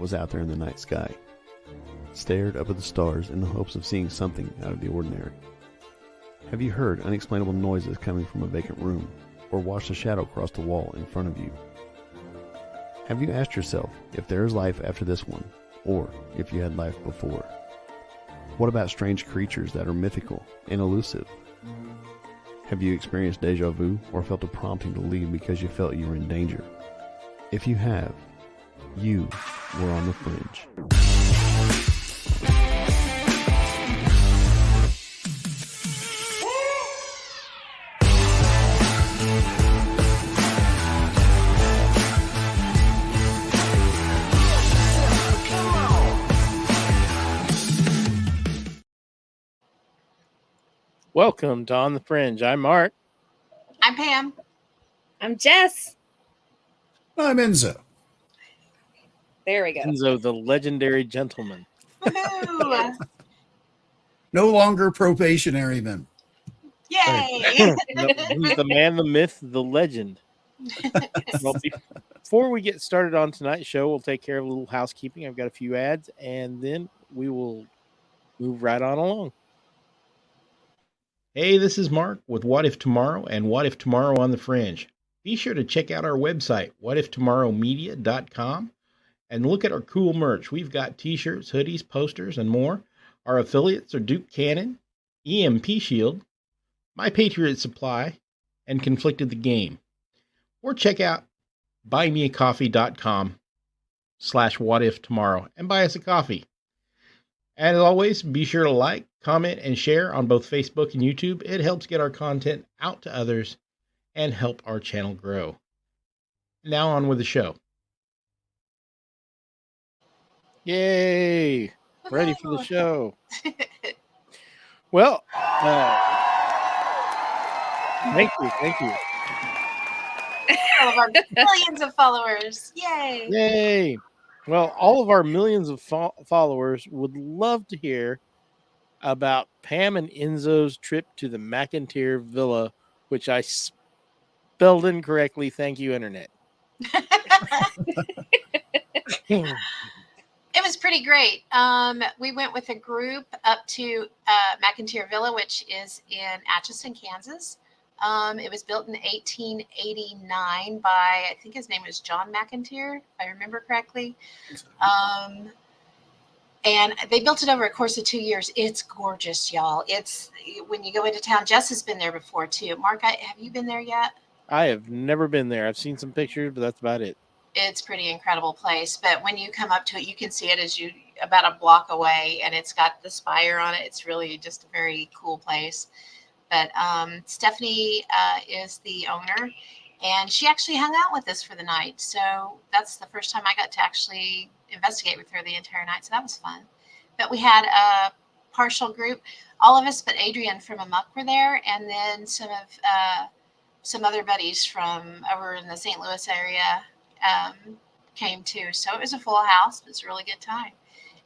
was out there in the night sky, stared up at the stars in the hopes of seeing something out of the ordinary? Have you heard unexplainable noises coming from a vacant room, or watched a shadow cross the wall in front of you? Have you asked yourself if there is life after this one, or if you had life before? What about strange creatures that are mythical and elusive? Have you experienced deja vu or felt a prompting to leave because you felt you were in danger? If you have, you were on the fringe. Welcome to On the Fringe. I'm Mark. I'm Pam. I'm Jess. I'm Enzo. There we go. Enzo, the legendary gentleman. Woohoo! No longer probationary men. Yay! He's the man, the myth, the legend. Well, before we get started on tonight's show, we'll take care of a little housekeeping. I've got a few ads, and then we will move right on along. Hey, this is Mark with What If Tomorrow and What If Tomorrow on the Fringe. Be sure to check out our website, whatiftomorrowmedia.com, and look at our cool merch. We've got t-shirts, hoodies, posters, and more. Our affiliates are Duke Cannon, EMP Shield, My Patriot Supply, and Conflicted the Game. Or check out buymeacoffee.com/whatiftomorrow and buy us a coffee. As always, be sure to like, comment, and share on both Facebook and YouTube. It helps get our content out to others and help our channel grow. Now on with the show. Yay! Ready for the show. Well, thank you. All of our millions of followers. Yay! Yay! Well, all of our millions of followers would love to hear about Pam and Enzo's trip to the McInteer Villa, which I spelled incorrectly. Thank you, Internet. It was pretty great. We went with a group up to McInteer Villa, which is in Atchison, Kansas. It was built in 1889 by, I think his name was John McInteer, if I remember correctly. And they built it over a course of 2 years. It's gorgeous, y'all. It's when you go into town. Jess has been there before too. Mark, have you been there yet? I have never been there. I've seen some pictures, but that's about it. It's a pretty incredible place. But when you come up to it, you can see it as you about a block away, and it's got the spire on it. It's really just a very cool place. But Stephanie is the owner, and she actually hung out with us for the night. So that's the first time I got to actually investigate with her the entire night. So that was fun. But we had a partial group, all of us but Adrian from Amok were there, and then some other buddies from over in the St. Louis area came too. So it was a full house. It was a really good time.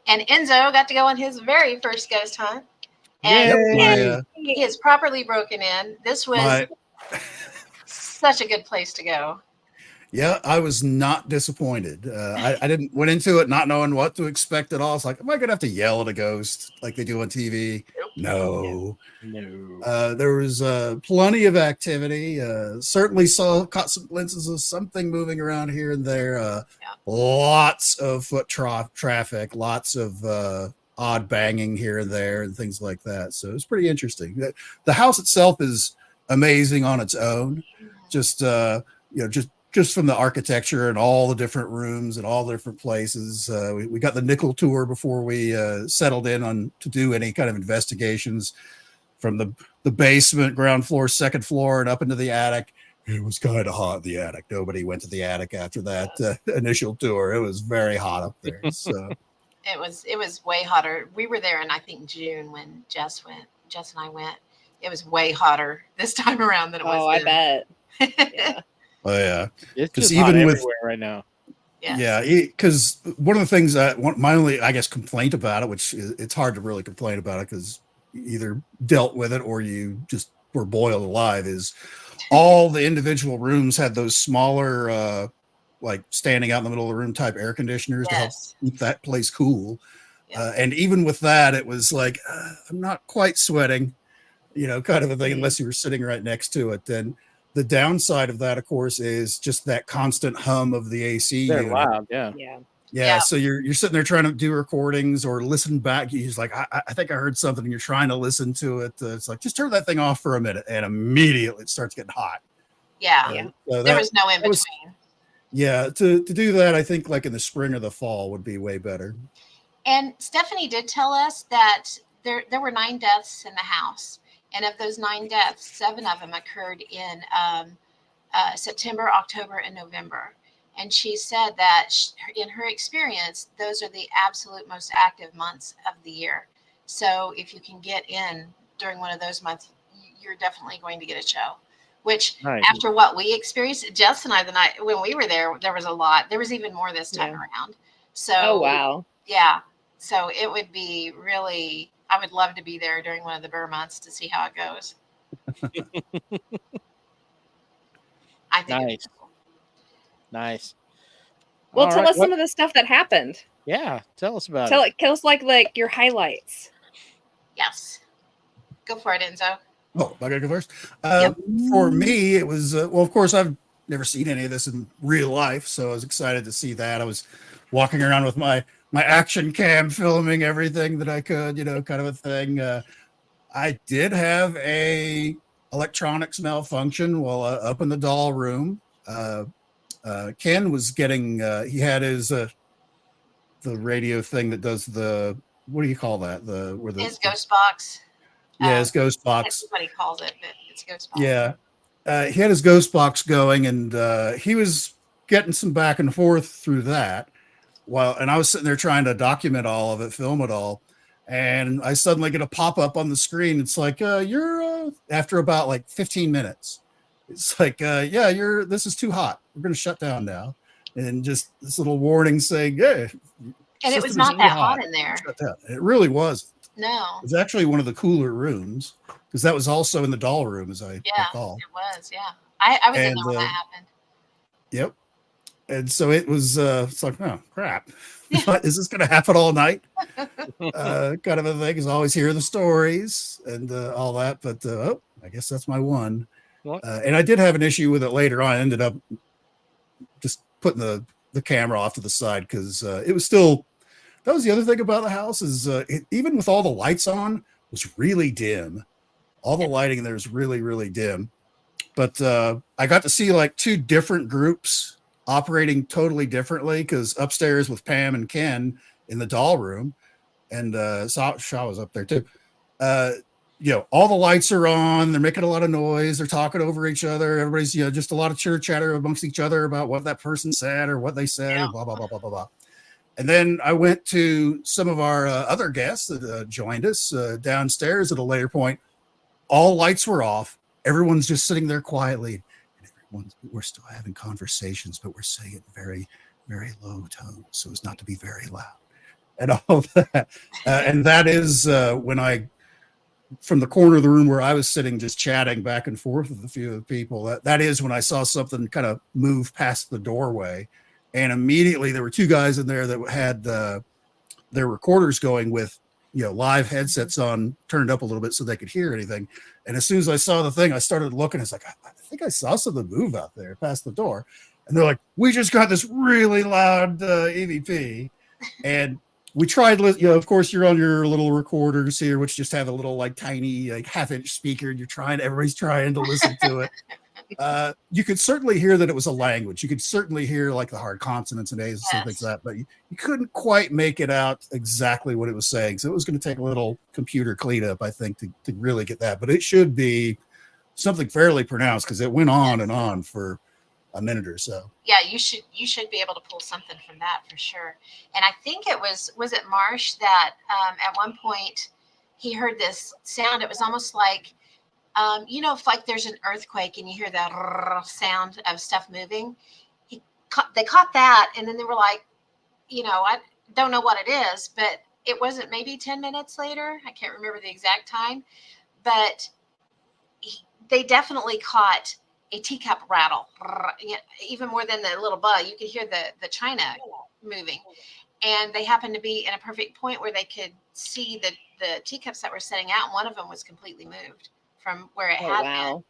And Enzo got to go on his very first ghost hunt. And he is properly broken in. This was such a good place to go. Yeah, I was not disappointed. I went into it not knowing what to expect at all. It's like, am I going to have to yell at a ghost like they do on TV? No. There was plenty of activity. Certainly caught some glimpses of something moving around here and there. Lots of foot traffic, lots of odd banging here and there and things like that. So it's pretty interesting. The house itself is amazing on its own. Just from the architecture and all the different rooms and all the different places. We got the nickel tour before we settled in on to do any kind of investigations from the basement, ground floor, second floor, and up into the attic. It was kind of hot in the attic. Nobody went to the attic after that initial tour. It was very hot up there. So it was way hotter. We were there in, I think, June when Jess and I went. It was way hotter this time around than it was then. I bet. Yeah. Oh yeah, it's just even hot everywhere right now. Yeah, because one of the things my only, I guess, complaint about it, which it's hard to really complain about it because you either dealt with it or you just were boiled alive, is all the individual rooms had those smaller like standing out in the middle of the room type air conditioners to help Yes. keep that place cool. Yeah. And even with that, it was like, I'm not quite sweating, kind of a thing, unless you were sitting right next to it. And the downside of that, of course, is just that constant hum of the AC They're unit. loud, yeah. Yeah. Yeah, so you're sitting there trying to do recordings or listen back. You're just like, I think I heard something, and you're trying to listen to it. It's like, just turn that thing off for a minute, and immediately it starts getting hot. Yeah. Yeah. So There was no in that was- between. Yeah, to do that, I think like in the spring or the fall would be way better. And Stephanie did tell us that there were 9 deaths in the house. And of those 9 deaths, 7 of them occurred in September, October, and November. And she said that in her experience, those are the absolute most active months of the year. So if you can get in during one of those months, you're definitely going to get a show. Which, Right. after what we experienced, Jess and I, the night when we were there was a lot. There was even more this time around. So, Oh, wow. yeah. So it would be really, I would love to be there during one of the Burr months to see how it goes. I think Nice. it's cool. Nice. Well, All tell right, us some of the stuff that happened. Yeah, tell us about Tell us like your highlights. Yes. Go for it, Enzo. Oh, I gotta go first. Yep. For me, it was well. Of course, I've never seen any of this in real life, so I was excited to see that. I was walking around with my action cam, filming everything that I could, kind of a thing. I did have a electronics malfunction while up in the doll room. Ken was getting he had his the radio thing that does the, what do you call that, His ghost box. Yeah, his ghost box. That's what he calls it, but it's ghost box. Yeah. He had his ghost box going, and he was getting some back and forth through that. And I was sitting there trying to document all of it, film it all. And I suddenly get a pop-up on the screen. It's like, you're after about like 15 minutes. It's like, this is too hot. We're going to shut down now. And just this little warning saying, yeah. And it was not that hot in there. It really wasn't. No. It was actually one of the cooler rooms, because that was also in the doll room, as I recall. It was, yeah. I was in there when that happened. Yep. And so it was, it's like, oh, crap. Is this going to happen all night? Kind of a thing, is always hear the stories and all that. But, I guess that's my one. And I did have an issue with it later on. I ended up just putting the camera off to the side, because it was still, that was the other thing about the house, is even with all the lights on, it was really dim. All the lighting in there is really, really dim. But I got to see like 2 different groups operating totally differently, because upstairs with Pam and Ken in the doll room, and Shaw was up there too. All the lights are on. They're making a lot of noise. They're talking over each other. Everybody's, just a lot of chitter chatter amongst each other about what that person said or what they said, or blah, blah, blah, blah, blah, blah. And then I went to some of our other guests that joined us downstairs at a later point. All lights were off. Everyone's just sitting there quietly. And we're still having conversations, but we're saying it very, very low tone, so as not to be very loud. And all that. And that is when I, from the corner of the room where I was sitting, just chatting back and forth with a few of the people, that is when I saw something kind of move past the doorway. And immediately there were 2 guys in there that had their recorders going with, live headsets on, turned up a little bit so they could hear anything. And as soon as I saw the thing, I started looking. It's like, I think I saw something move out there past the door. And they're like, we just got this really loud EVP. And we tried, of course, you're on your little recorders here, which just have a little like tiny like half-inch speaker, and everybody's trying to listen to it. You could certainly hear that it was a language. You could certainly hear like the hard consonants and A's and things like that, but you couldn't quite make it out exactly what it was saying. So it was going to take a little computer cleanup, I think, to really get that. But it should be something fairly pronounced, because it went on and on for a minute or so. Yeah, you should be able to pull something from that for sure. And I think it was it Marsh that at one point he heard this sound. It was almost like, if like there's an earthquake and you hear that sound of stuff moving. They caught that, and then they were like, I don't know what it is, but it wasn't maybe 10 minutes later. I can't remember the exact time, but they definitely caught a teacup rattle, even more than the little buzz. You could hear the china moving. And they happened to be in a perfect point where they could see the teacups that were setting out. And one of them was completely moved from where it Oh, had wow. been.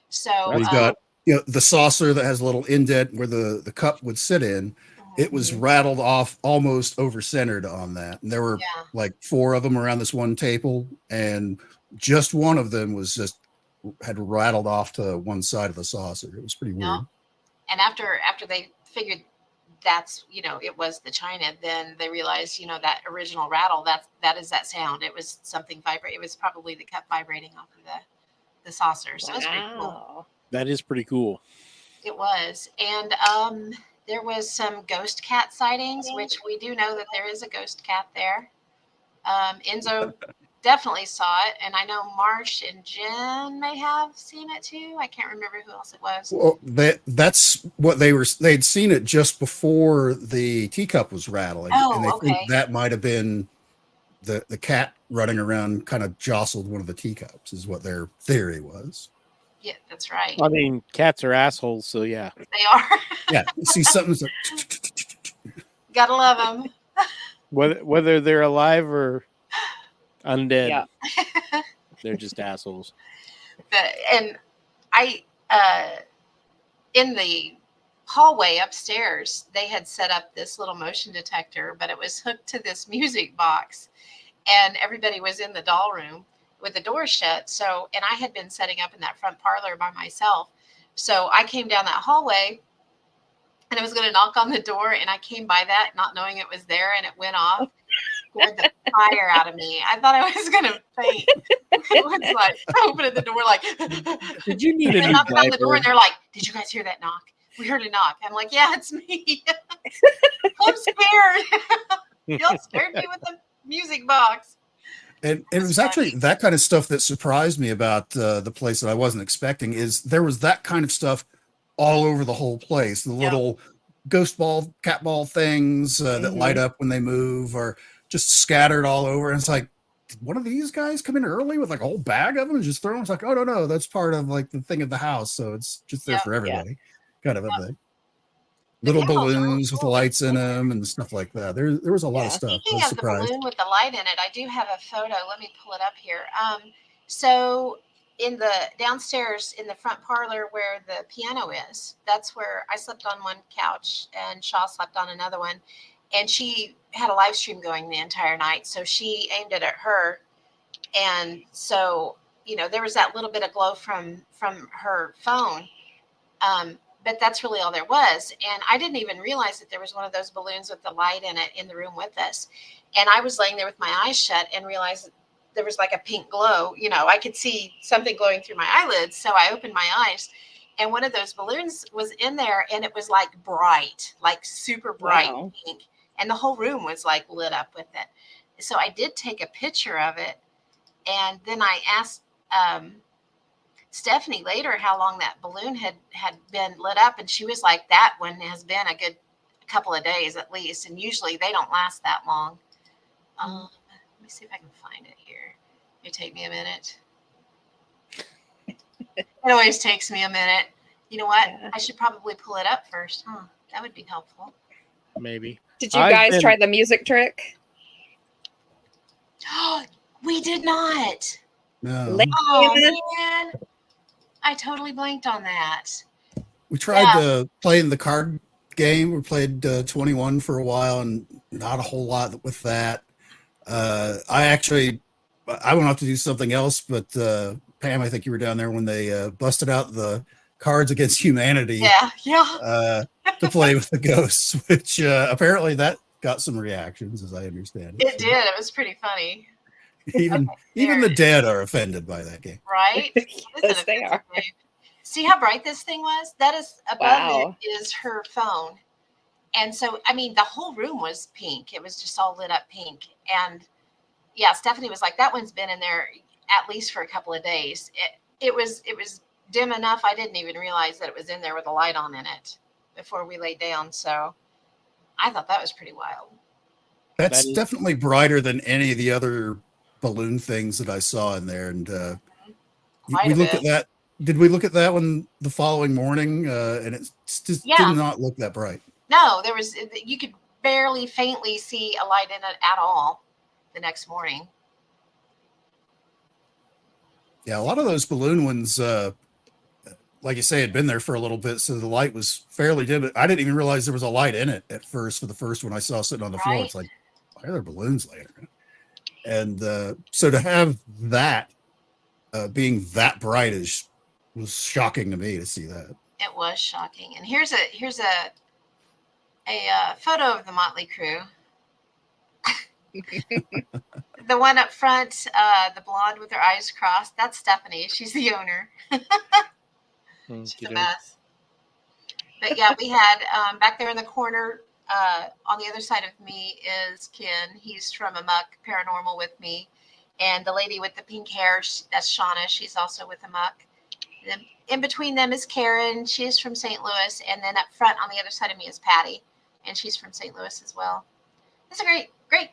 So We've got the saucer that has a little indent where the cup would sit in. It was rattled off almost over centered on that. And there were like 4 of them around this one table, and just one of them had rattled off to one side of the saucer. It was pretty weird. And after they figured that's, it was the china, then they realized, that original rattle, that is that sound. It was something vibrate. It was probably the cup vibrating off of the saucer. So it was pretty cool. That is pretty cool. It was. And there was some ghost cat sightings, which we do know that there is a ghost cat there. Enzo definitely saw it, and I know Marsh and Jen may have seen it too. I can't remember who else it was. Well, that's what they'd seen it just before the teacup was rattling. And they think that might have been the cat running around kind of jostled one of the teacups, is what their theory was. Yeah, that's right. I mean, cats are assholes, so yeah. They are. Yeah, you see something. Gotta love them. Whether they're alive or undead, Yeah. they're just assholes. And I, in the hallway upstairs, they had set up this little motion detector, but it was hooked to this music box, and everybody was in the doll room with the door shut. So, and I had been setting up in that front parlor by myself. So I came down that hallway and I was going to knock on the door, and I came by that not knowing it was there, and it went off. Scared the fire out of me. I thought I was going to faint. It was like, I opened the door like, did you need a new knocking on the door, diaper? and they're like, did you guys hear that knock? We heard a knock. I'm like, yeah, it's me. I'm scared. Y'all scared me with the music box. And it was actually that kind of stuff that surprised me about the place that I wasn't expecting. Is there was that kind of stuff all over the whole place. The little ghost ball, cat ball things that light up when they move, or just scattered all over. And it's like, did one of these guys come in early with like a whole bag of them and just throw them? It's like, oh no, that's part of like the thing of the house, so it's just there for everybody, kind of a thing. Little balloons with the lights in them and stuff like that. There was a lot of stuff. Speaking of the balloon with the light in it, I do have a photo. Let me pull it up here. So in the downstairs in the front parlor where the piano is, that's where I slept on one couch and Shaw slept on another one. And she had a live stream going the entire night. So she aimed it at her. And so, there was that little bit of glow from her phone. But that's really all there was. And I didn't even realize that there was one of those balloons with the light in it in the room with us. And I was laying there with my eyes shut and realized that there was like a pink glow. I could see something glowing through my eyelids. So I opened my eyes, and one of those balloons was in there, and it was like bright, like super bright pink. And the whole room was like lit up with it. So I did take a picture of it. And then I asked, Stephanie later how long that balloon had been lit up, and she was like, that one has been a good couple of days at least, and usually they don't last that long. Let me see if I can find it here. It'll take me a minute. It always takes me a minute. You know what? I should probably pull it up first. That would be helpful. Maybe. Did you guys try the music trick? We did not. No. Oh man, I totally blanked on that. We tried playing the card game. We played 21 for a while, and not a whole lot with that. I went off to do something else, but Pam, I think you were down there when they busted out the Cards Against Humanity. To play with the ghosts, which apparently that got some reactions, as I understand it. It did. It was pretty funny. Even the dead are offended by that game, right? Yes, they are. See how bright this thing was? That is above it is her phone. And so, I mean, the whole room was pink. It was just all lit up pink. And Stephanie was like, that one's been in there at least for a couple of days. It was dim enough. I didn't even realize that it was in there with a light on in it before we laid down. So I thought that was pretty wild. That's definitely brighter than any of the other balloon things that I saw in there. And we looked at that did we look at that one the following morning? And it just did not look that bright. No, you could barely faintly see a light in it at all the next morning. Yeah, a lot of those balloon ones, like you say, had been there for a little bit, so the light was fairly dim. I didn't even realize there was a light in it at first. For the first one I saw sitting on the floor, it's like, why are there balloons later? And so to have that being that bright was shocking to me to see that. It was shocking. And here's a photo of the Motley Crew. The one up front, the blonde with her eyes crossed, that's Stephanie. She's the owner. She's the best. But yeah, we had back there in the corner, on the other side of me is Ken. He's from Amok Paranormal with me. And the lady with the pink hair, that's Shauna. She's also with Amok. Then in between them is Karen. She's from St. Louis. And then up front on the other side of me is Patty. And she's from St. Louis as well. It's a great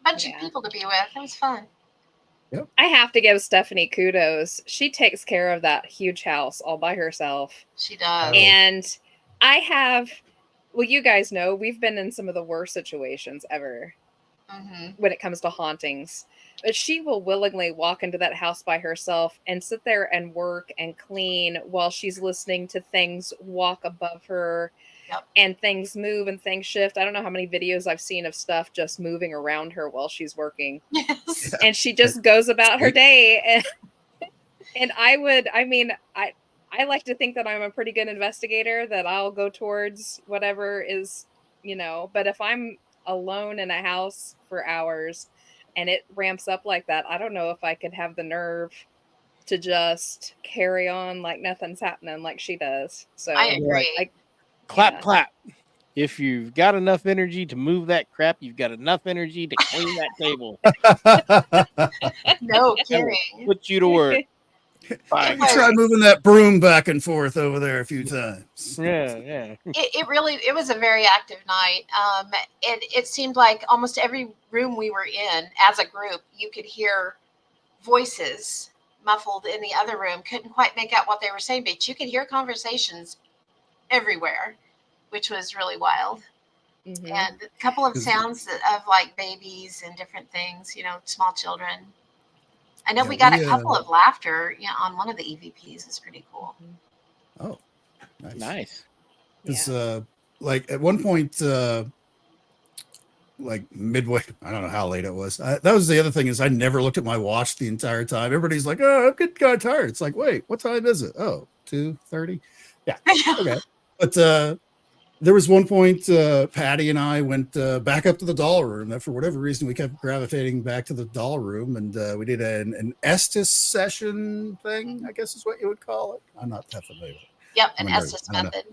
bunch of people to be with. It was fun. Yep. I have to give Stephanie kudos. She takes care of that huge house all by herself. She does. And you guys know, we've been in some of the worst situations ever when it comes to hauntings. But she will willingly walk into that house by herself and sit there and work and clean while she's listening to things walk above her. Yep. And things move and things shift. I don't know how many videos I've seen of stuff just moving around her while she's working. Yes. And she just goes about her day. And I like to think that I'm a pretty good investigator, that I'll go towards whatever is, but if I'm alone in a house for hours and it ramps up like that, I don't know if I could have the nerve to just carry on like nothing's happening like she does. So I agree. Clap. If you've got enough energy to move that crap, you've got enough energy to clean that table. No kidding. Put you to work. Try moving that broom back and forth over there a few times. Yeah. It was a very active night. It seemed like almost every room we were in as a group, you could hear voices muffled in the other room. Couldn't quite make out what they were saying, but you could hear conversations everywhere, which was really wild. And a couple of sounds of like babies and different things, small children. I know we got a couple of laughter on one of the EVPs. It's pretty cool. Oh, nice. Because like at one point, like midway, I don't know how late it was. That was the other thing, is I never looked at my watch the entire time. Everybody's like, "Oh, I'm getting kind of tired." It's like, wait, what time is it? Oh, 2:30. Yeah. Okay. But there was one point, Patty and I went back up to the doll room. That for whatever reason, we kept gravitating back to the doll room, and we did an Estes session thing, I guess is what you would call it. I'm not that familiar with it. Yep, an Estes method.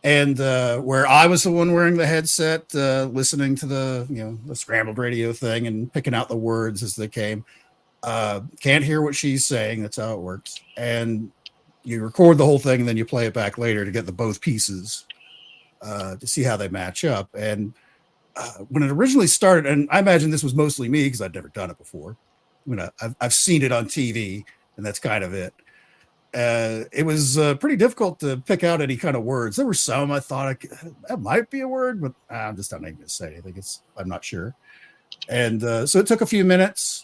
And where I was the one wearing the headset, listening to the scrambled radio thing and picking out the words as they came. Can't hear what she's saying. That's how it works. And you record the whole thing and then you play it back later to get the both pieces to see how they match up. And when it originally started, and I imagine this was mostly me because I'd never done it before. I've seen it on TV, and that's kind of it. It was pretty difficult to pick out any kind of words. There were some I thought that might be a word, but I'm just not even going to say anything. I'm not sure. And so it took a few minutes,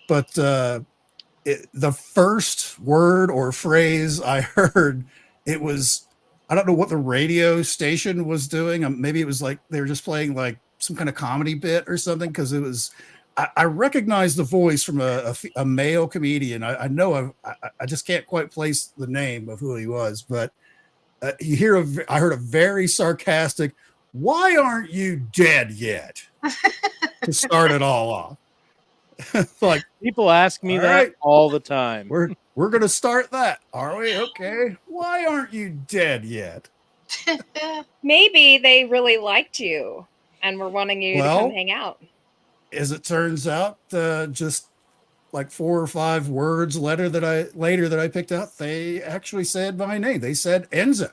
but the first word or phrase I heard, it was, I don't know what the radio station was doing. Maybe it was like they were just playing like some kind of comedy bit or something, because it was, I recognized the voice from a male comedian. I know I just can't quite place the name of who he was, but I heard a very sarcastic, "Why aren't you dead yet?" to start it all off. Like, people ask me that all the time. We're going to start that, are we? Okay. Why aren't you dead yet? Maybe they really liked you and were wanting you to come hang out. As it turns out, just like 4 or 5 words later that I picked out, they actually said my name. They said Enzo.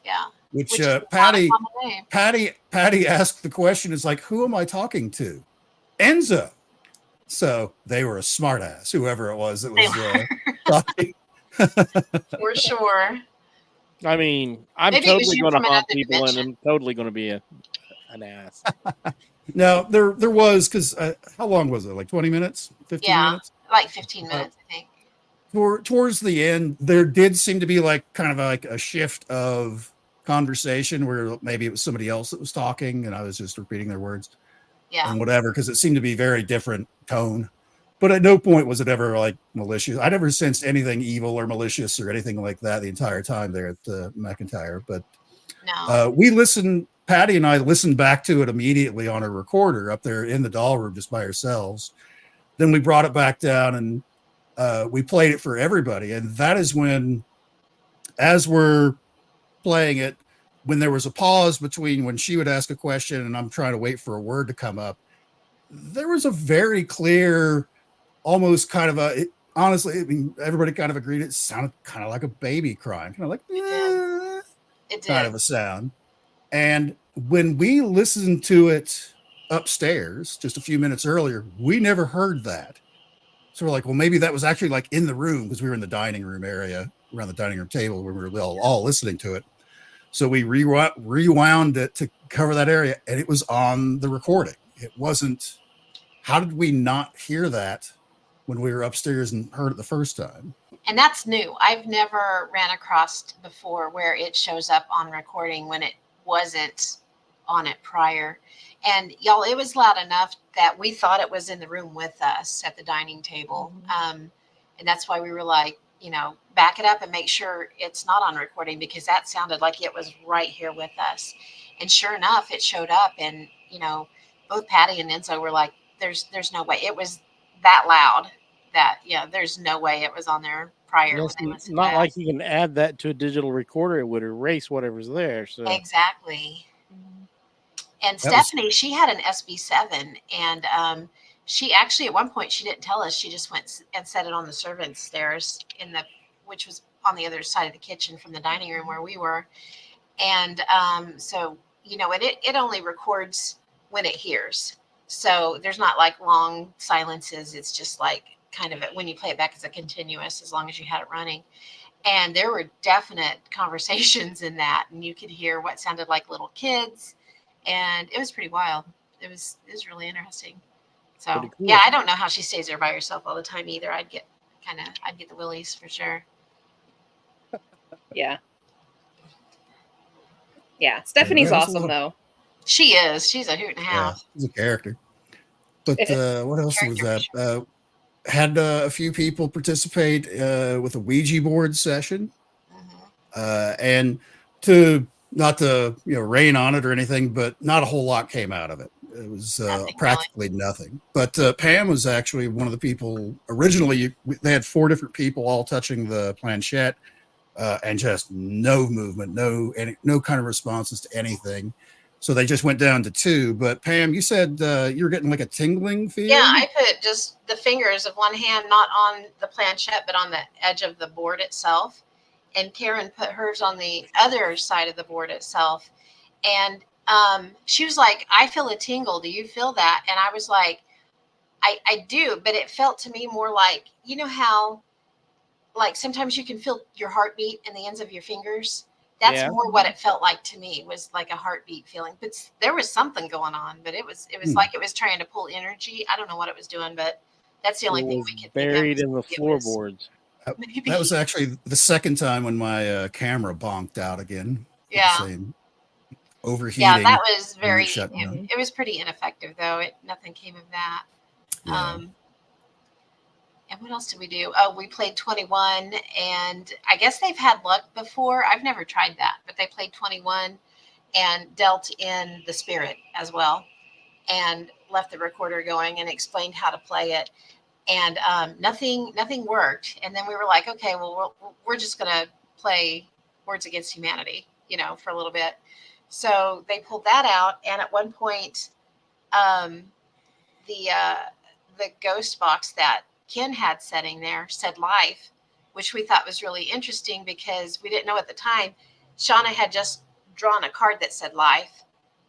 Yeah. Which Patty asked the question, is like, who am I talking to? Enzo. So they were a smartass, whoever it was that was talking. For sure. I mean, I'm Maybe it was totally you going to from haunt another people, and dimension. I'm totally going to be an ass. No, there was, because how long was it? Like 20 minutes, 15 Yeah, minutes. like 15 minutes, I think. Towards the end, there did seem to be like kind of like a shift of conversation where maybe it was somebody else that was talking and I was just repeating their words Yeah. and whatever, because it seemed to be very different tone. But at no point was it ever like malicious. I never sensed anything evil or malicious or anything like that the entire time there at McInteer. But No. we listened, Patty and I listened back to it immediately on a recorder up there in the doll room just by ourselves. Then we brought it back down and we played it for everybody. And that is when, as we're playing it, when there was a pause between when she would ask a question and I'm trying to wait for a word to come up, there was a very clear, almost kind of honestly, I mean, everybody kind of agreed it sounded kind of like a baby crying, kind of like, It kind did. of a sound. And when we listened to it upstairs just a few minutes earlier, we never heard that. So we're like, well, maybe that was actually like in the room, because we were in the dining room area around the dining room table where we were all listening to it. So we rewound it to cover that area, and it was on the recording. It wasn't. How did we not hear that when we were upstairs and heard it the first time? And that's new. I've never ran across before where it shows up on recording when it wasn't on it prior. And y'all, it was loud enough that we thought it was in the room with us at the dining table. And that's why we were like, back it up and make sure it's not on recording, because that sounded like it was right here with us. And sure enough, it showed up, and both Patty and Enzo were like, there's no way it was that loud that there's no way it was on there prior when they It's listened not to like us. you can add that to a digital recorder; it would erase whatever's there. So Exactly. And That was Stephanie, she had an SB7, and she actually at one point she didn't tell us. She just went and set it on the servants' stairs which was on the other side of the kitchen from the dining room where we were. And so and it only records when it hears. So there's not like long silences. It's just like kind of when you play it back as a continuous, as long as you had it running. And there were definite conversations in that, and you could hear what sounded like little kids, and it was pretty wild. It was really interesting. So pretty cool. yeah, I don't know how she stays there by herself all the time either. I'd get the willies for sure. Yeah. Yeah. Stephanie's awesome though. She is. She's a hoot and a half. Yeah, she's a character. But what else was that? Had a few people participate with a Ouija board session, and not to rain on it or anything, but not a whole lot came out of it. It was practically nothing. But Pam was actually one of the people. Originally, they had 4 different people all touching the planchette, and just no movement, no kind of responses to anything. So they just went down to 2. But Pam, you said you were getting like a tingling feeling? Yeah, I put just the fingers of one hand, not on the planchette, but on the edge of the board itself. And Karen put hers on the other side of the board itself. And she was like, I feel a tingle. Do you feel that? And I was like, I do. But it felt to me more like, how like sometimes you can feel your heartbeat in the ends of your fingers. That's more what it felt like to me, was like a heartbeat feeling. But there was something going on, but it was like it was trying to pull energy. I don't know what it was doing, but that's the only thing we could buried think of. in the floorboards. That was actually the second time when my camera bonked out again. Yeah. Overheating. Yeah, that was it was pretty ineffective though. Nothing came of that. Yeah. And what else did we do? Oh, we played 21, and I guess they've had luck before. I've never tried that, but they played 21 and dealt in the spirit as well, and left the recorder going and explained how to play it. And nothing worked. And then we were like, okay, well, we're just going to play Words Against Humanity, for a little bit. So they pulled that out. And at one point, the ghost box that Ken had setting there said life, which we thought was really interesting because we didn't know at the time. Shauna had just drawn a card that said life,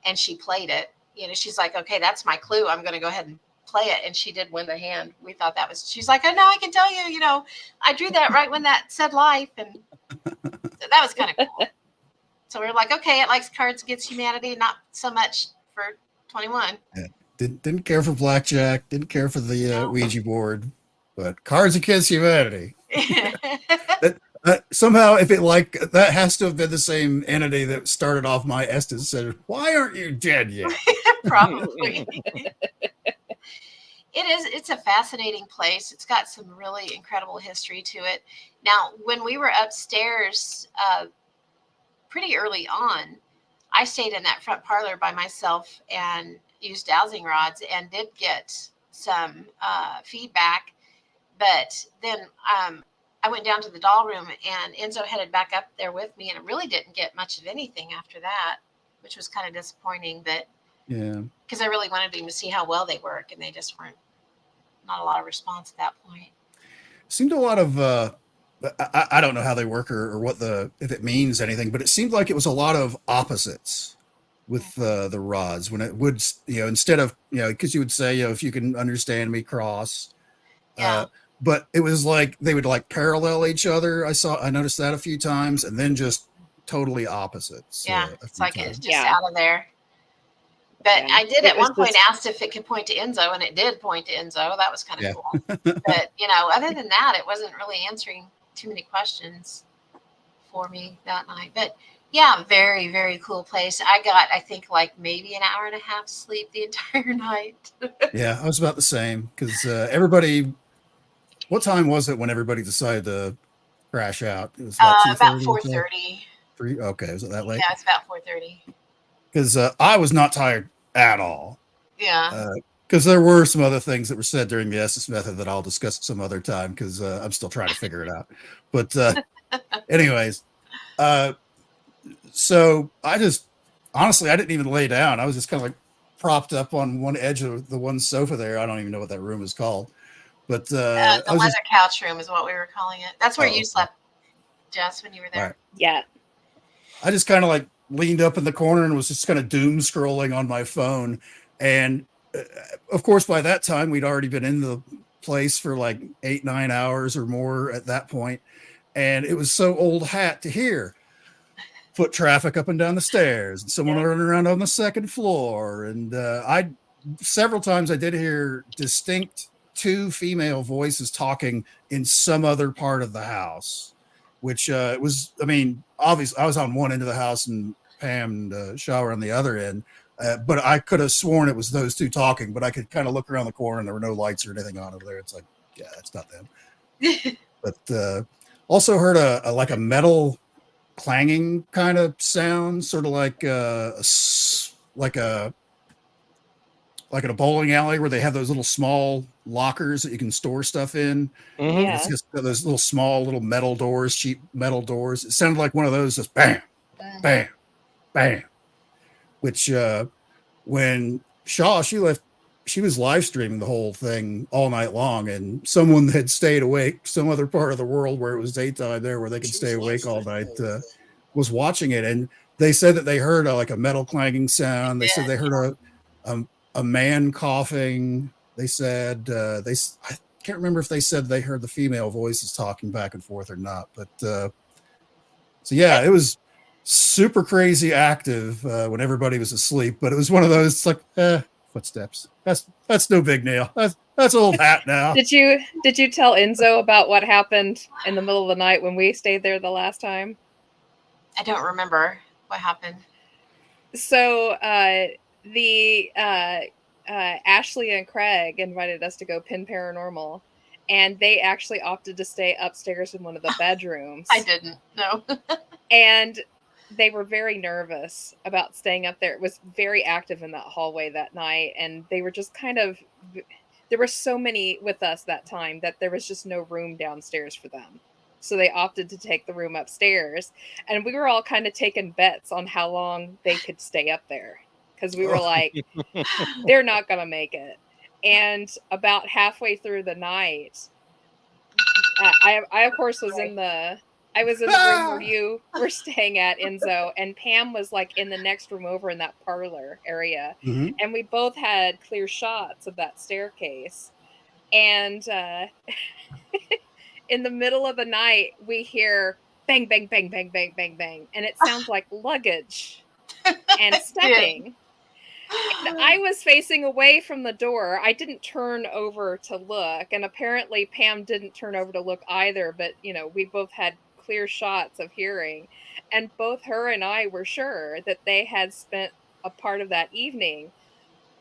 and she played it. She's like, okay, that's my clue. I'm going to go ahead and play it, and she did win the hand. We thought that was, she's like, oh, no, I can tell you, I drew that right when that said life. And so that was kind of cool. So we were like, okay, it likes Cards Against Humanity, not so much for 21. Yeah. Didn't care for blackjack, didn't care for the Ouija board, but Cards Against Humanity. Somehow, if it that has to have been the same entity that started off my Estes said, "Why aren't you dead yet?" Probably. It's a fascinating place. It's got some really incredible history to it. Now, when we were upstairs pretty early on, I stayed in that front parlor by myself and used dowsing rods and did get some feedback. But then I went down to the doll room, and Enzo headed back up there with me, and it really didn't get much of anything after that, which was kind of disappointing. But yeah, because I really wanted him to see how well they work, and they just weren't. Not a lot of response at that point. Seemed a lot of I don't know how they work or what if it means anything, but it seemed like it was a lot of opposites with the rods when it would, instead of, because you would say, if you can understand me, cross. Yeah. But it was like they would like parallel each other. I noticed that a few times, and then just totally opposites. Yeah, it's like times. it's just out of there. But I did at one point asked if it could point to Enzo, and it did point to Enzo. That was kind of cool. But, other than that, it wasn't really answering too many questions for me that night. But, yeah, very, very cool place. I got, I think, like maybe an hour and a half sleep the entire night. Yeah, I was about the same because everybody, what time was it when everybody decided to crash out? It was about 4:30. Okay, was it that late? Yeah, it's about 4:30. Because I was not tired at all. Yeah. Because there were some other things that were said during the Estes method that I'll discuss some other time because I'm still trying to figure it out. But anyways, so I just, honestly, I didn't even lay down. I was just kind of like propped up on one edge of the one sofa there. I don't even know what that room is called. But the leather couch room is what we were calling it. That's where you slept, Jess, when you were there. Right. Yeah. I just kind of like leaned up in the corner and was just kind of doom scrolling on my phone. And of course, by that time, we'd already been in the place for like 8-9 hours or more at that point. And it was so old hat to hear foot traffic up and down the stairs and someone running around on the second floor. And several times I did hear distinct 2 female voices talking in some other part of the house, which was, obviously I was on one end of the house and Pam and Shaw on the other end, but I could have sworn it was those 2 talking, but I could kind of look around the corner and there were no lights or anything on over there. It's like, yeah, that's not them. But also heard a metal clanging kind of sound, sort of like in a bowling alley where they have those little small lockers that you can store stuff in. Mm-hmm. Yeah. It's just those little small metal doors, cheap metal doors. It sounded like one of those, just bam, bam, bam. Which when Shaw, she left, she was live streaming the whole thing all night long, and someone had stayed awake, some other part of the world where it was daytime there where they could stay awake all night, was watching it. And they said that they heard a metal clanging sound. They said they heard a man coughing. They said I can't remember if they said they heard the female voices talking back and forth or not, but so yeah, it was super crazy active when everybody was asleep. But it was one of those, it's like footsteps. That's no big deal. That's old hat now. Did you tell Enzo about what happened in the middle of the night when we stayed there the last time? I don't remember what happened. So Ashley and Craig invited us to go pin paranormal, and they actually opted to stay upstairs in one of the bedrooms. I didn't. No. And they were very nervous about staying up there. It was very active in that hallway that night, and they were just there were so many with us that time that there was just no room downstairs for them. So they opted to take the room upstairs, and we were all kind of taking bets on how long they could stay up there, because we were like, they're not going to make it. And about halfway through the night, I of course was in the I was in the room where you were staying at, Enzo, and Pam was like in the next room over in that parlor area. Mhm. And we both had clear shots of that staircase. And in the middle of the night, we hear bang, bang, bang, bang, bang, bang, bang. And it sounds like luggage and stepping. And I was facing away from the door. I didn't turn over to look. And apparently Pam didn't turn over to look either. But, we both had clear shots of hearing. And both her and I were sure that they had spent a part of that evening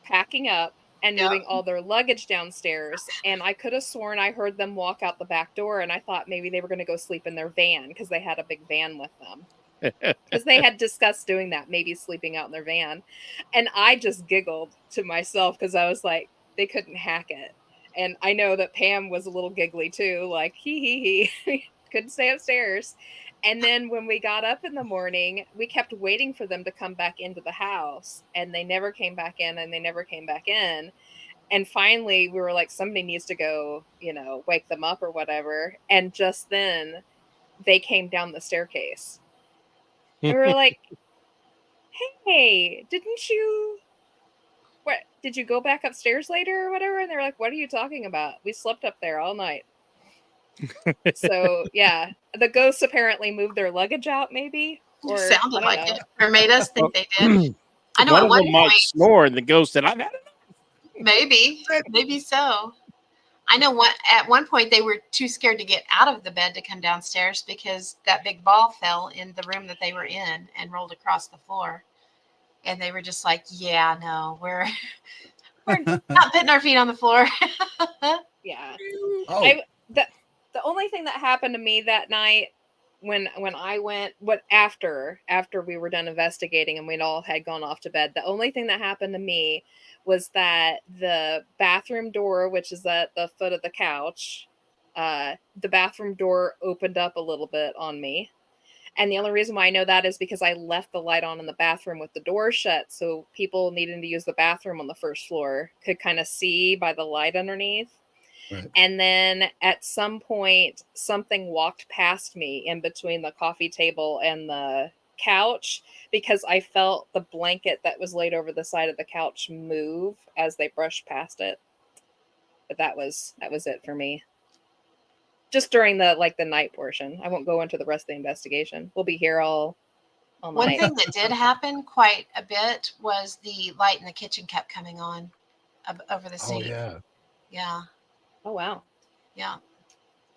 packing up and Yep. moving all their luggage downstairs. And I could have sworn I heard them walk out the back door. And I thought maybe they were going to go sleep in their van because they had a big van with them. Because they had discussed doing that, maybe sleeping out in their van. And I just giggled to myself because I was like, they couldn't hack it. And I know that Pam was a little giggly too, like, he, couldn't stay upstairs. And then when we got up in the morning, we kept waiting for them to come back into the house. And they never came back in, and they never came back in. And finally, we were like, somebody needs to go, wake them up or whatever. And just then, they came down the staircase. And we were like, hey, did you go back upstairs later or whatever? And they're like, what are you talking about? We slept up there all night. So, yeah, the ghosts apparently moved their luggage out, maybe? Or sounded like it, or made us think they did. I know one at of one them point, might snore, and the ghost said, "I've had enough." maybe so. I know at one point they were too scared to get out of the bed to come downstairs because that big ball fell in the room that they were in and rolled across the floor. And they were just like, yeah, no, we're not putting our feet on the floor. Yeah. Oh, The only thing that happened to me that night when I went, after we were done investigating and we'd all had gone off to bed, the only thing that happened to me was that the bathroom door, which is at the foot of the couch, the bathroom door opened up a little bit on me. And the only reason why I know that is because I left the light on in the bathroom with the door shut, so people needing to use the bathroom on the first floor could kind of see by the light underneath. right. And then at some point, something walked past me in between the coffee table and the couch because I felt the blanket that was laid over the side of the couch move as they brushed past it. But that was it for me. Just during the night portion. I won't go into the rest of the investigation. We'll be here all night. One thing that did happen quite a bit was the light in the kitchen kept coming on over the sink. Oh, yeah. Yeah. Oh, wow. Yeah.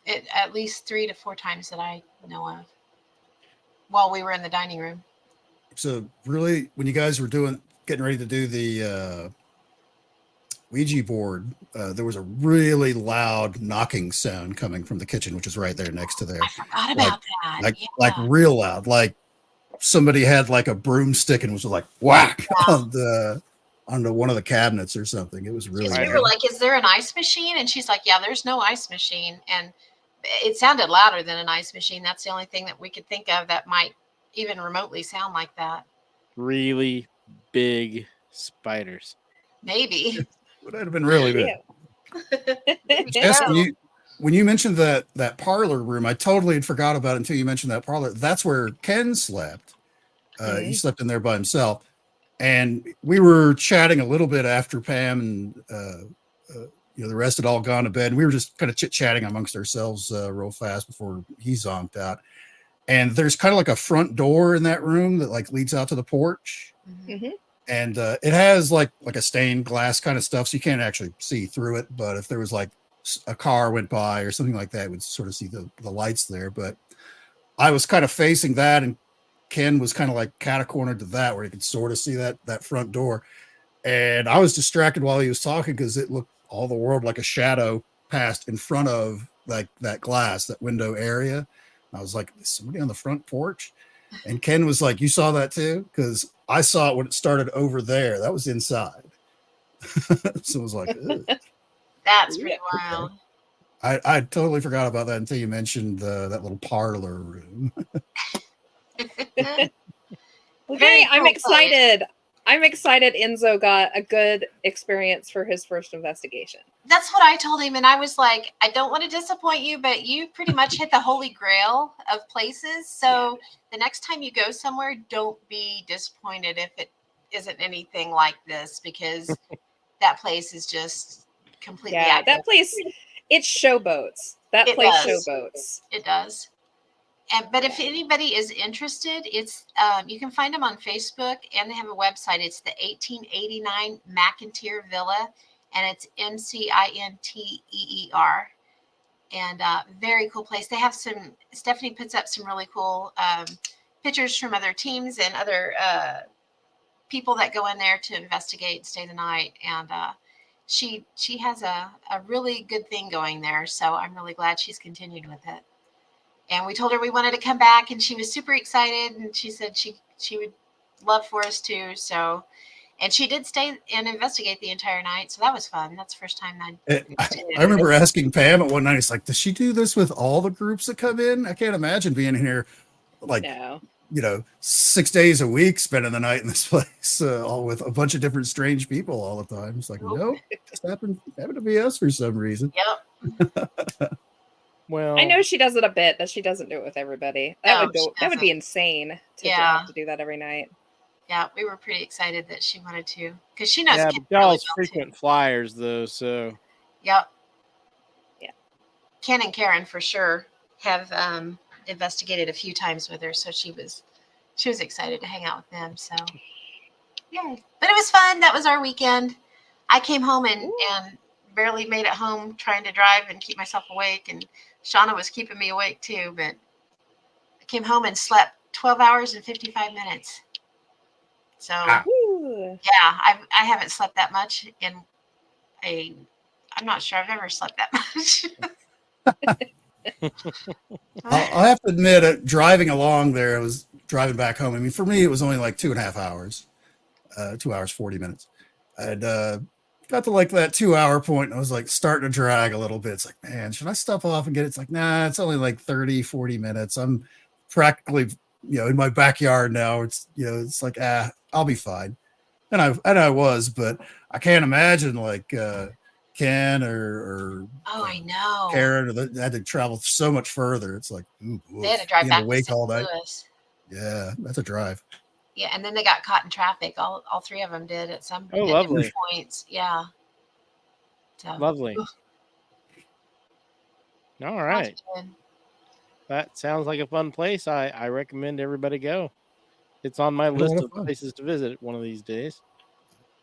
It at least 3 to 4 times that I know of while we were in the dining room. So really, when you guys were getting ready to do the Ouija board, there was a really loud knocking sound coming from the kitchen, which is right there next to there. I forgot about that. Like real loud, like somebody had like a broomstick and was like whack on one of the cabinets or something. It was really we were like, is there an ice machine? And she's like, yeah, there's no ice machine. And it sounded louder than an ice machine. That's the only thing that we could think of that might even remotely sound like that. Really big spiders. Maybe. Would have been really big. Jess, when you mentioned that parlor room, I totally had forgot about it until you mentioned that parlor. That's where Ken slept. He slept in there by himself. And we were chatting a little bit after Pam and the rest had all gone to bed. And we were just kind of chit-chatting amongst ourselves real fast before he zonked out. And there's kind of like a front door in that room that like leads out to the porch. Mm-hmm. And it has like a stained glass kind of stuff, so you can't actually see through it. But if there was like a car went by or something like that, we'd sort of see the lights there. But I was kind of facing that, and Ken was kind of like catacornered to that, where you could sort of see that front door. And I was distracted while he was talking because it looked all the world like a shadow passed in front of like that glass, that window area. I was like, is somebody on the front porch? And Ken was like, you saw that too? Because I saw it when it started over there. That was inside. So it was like, ugh. That's pretty wild. I totally forgot about that until you mentioned that little parlor room. Okay, I'm excited. I'm excited Enzo got a good experience for his first investigation. That's what I told him. And I was like, I don't want to disappoint you, but you pretty much hit the holy grail of places. So the next time you go somewhere, don't be disappointed if it isn't anything like this, because that place is just completely that place, it showboats. That It place does. showboats. It does. But if anybody is interested, it's you can find them on Facebook, and they have a website. It's the 1889 McInteer Villa, and it's McInteer, and very cool place. They have some. Stephanie puts up some really cool pictures from other teams and other people that go in there to investigate and stay the night. And she has a really good thing going there. So I'm really glad she's continued with it. And we told her we wanted to come back, and she was super excited. And she said she would love for us to. So, and she did stay and investigate the entire night. So that was fun. That's the first time I remember asking Pam at one night, it's like, does she do this with all the groups that come in? I can't imagine being in here like, 6 days a week, spending the night in this place, all with a bunch of different strange people all the time. It's like, nope, just happened to be us for some reason. Yep. Well, I know she does it a bit, but she doesn't do it with everybody. That would be insane to have to do that every night. Yeah, we were pretty excited that she wanted to, because she knows. Yeah, but y'all's frequent flyers though, so. Yep. Yeah. Ken and Karen for sure have investigated a few times with her, so she was excited to hang out with them. So, yay! But it was fun. That was our weekend. I came home and barely made it home, trying to drive and keep myself awake, and Shauna was keeping me awake too. But I came home and slept 12 hours and 55 minutes. So yeah, I haven't slept that much I'm not sure I've ever slept that much. I'll have to admit, driving along there, I was driving back home. I mean, for me, it was only like 2.5 hours, 2 hours, 40 minutes. I'd got to like that 2 hour point, and I was like starting to drag a little bit. It's like, man, should I stop off and get it? It's like, nah, it's only like 30, 40 minutes. I'm practically, in my backyard now. It's, it's like, I'll be fine. And I was, but I can't imagine like Ken or I know Karen had to travel so much further. It's like, ooh, they had to drive back to St. all night. Louis. Yeah, that's a drive. Yeah, and then they got caught in traffic. All three of them did at some lovely points. Yeah. So, lovely. All right. That sounds like a fun place. I recommend everybody go. It's on my list of places to visit one of these days.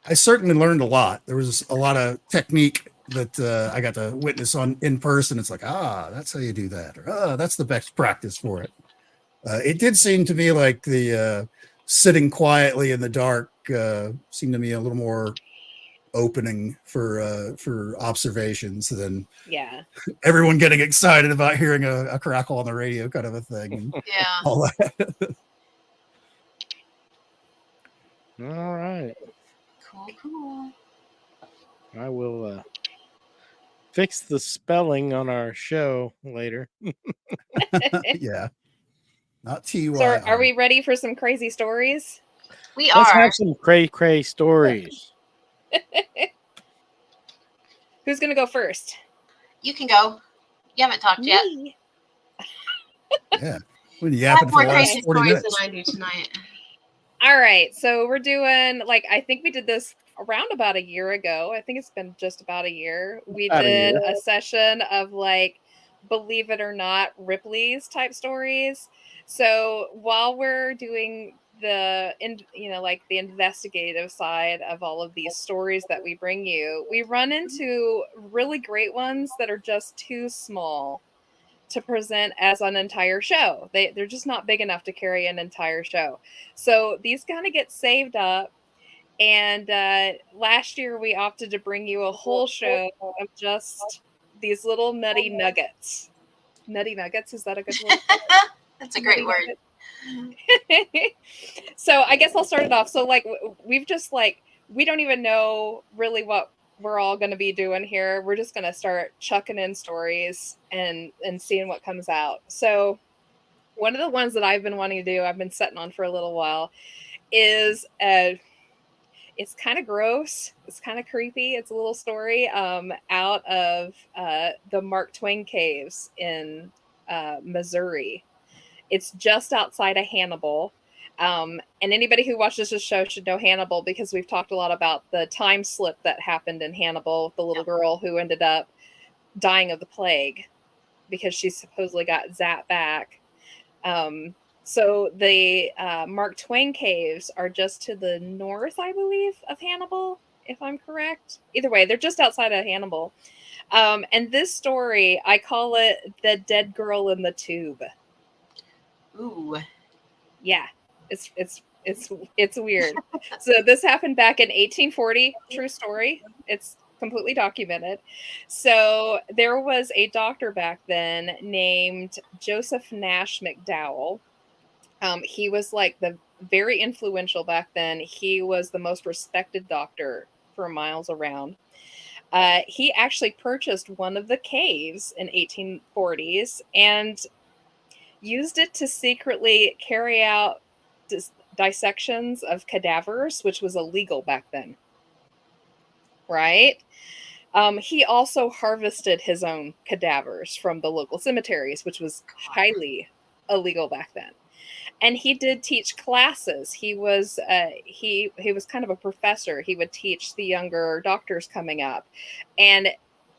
I certainly learned a lot. There was a lot of technique that I got to witness in person. It's like, that's how you do that. Or, that's the best practice for it. It did seem to me like the sitting quietly in the dark seemed to me a little more opening for observations than everyone getting excited about hearing a crackle on the radio kind of a thing. And all that. All right. Cool. Mm-hmm. I will fix the spelling on our show later. Yeah. Not TY. So are we ready for some crazy stories? We Let's are. have some cray stories. Who's going to go first? You can go. You haven't talked yet. Yeah. We're yapping for the last 40 minutes. Than I do tonight. All right. So we're doing, I think we did this around about a year ago. I think it's been just about a year. We did a session of believe it or not, Ripley's type stories. So while we're doing the investigative side of all of these stories that we bring you, we run into really great ones that are just too small to present as an entire show. They're just not big enough to carry an entire show. So these kind of get saved up. And last year we opted to bring you a whole show of just these little nutty nuggets. Nutty nuggets, is that a good word? That's a great word. So I guess I'll start it off. So we've just we don't even know really what we're all going to be doing here. We're just going to start chucking in stories and seeing what comes out. So one of the ones that I've been wanting to do, I've been sitting on for a little while, is It's kind of gross. It's kind of creepy. It's a little story out of the Mark Twain Caves in Missouri. It's just outside of Hannibal. And anybody who watches this show should know Hannibal because we've talked a lot about the time slip that happened in Hannibal with the little girl who ended up dying of the plague because she supposedly got zapped back. So the Mark Twain Caves are just to the north, I believe, of Hannibal, if I'm correct. Either way, they're just outside of Hannibal. And this story, I call it the dead girl in the tube. Ooh. Yeah, it's weird. So this happened back in 1840. True story. It's completely documented. So there was a doctor back then named Joseph Nash McDowell. He was like the very influential back then. He was the most respected doctor for miles around. He actually purchased one of the caves in 1840s and used it to secretly carry out dissections of cadavers, which was illegal back then. Right? He also harvested his own cadavers from the local cemeteries, which was highly illegal back then. And he did teach classes. He was kind of a professor. He would teach the younger doctors coming up, and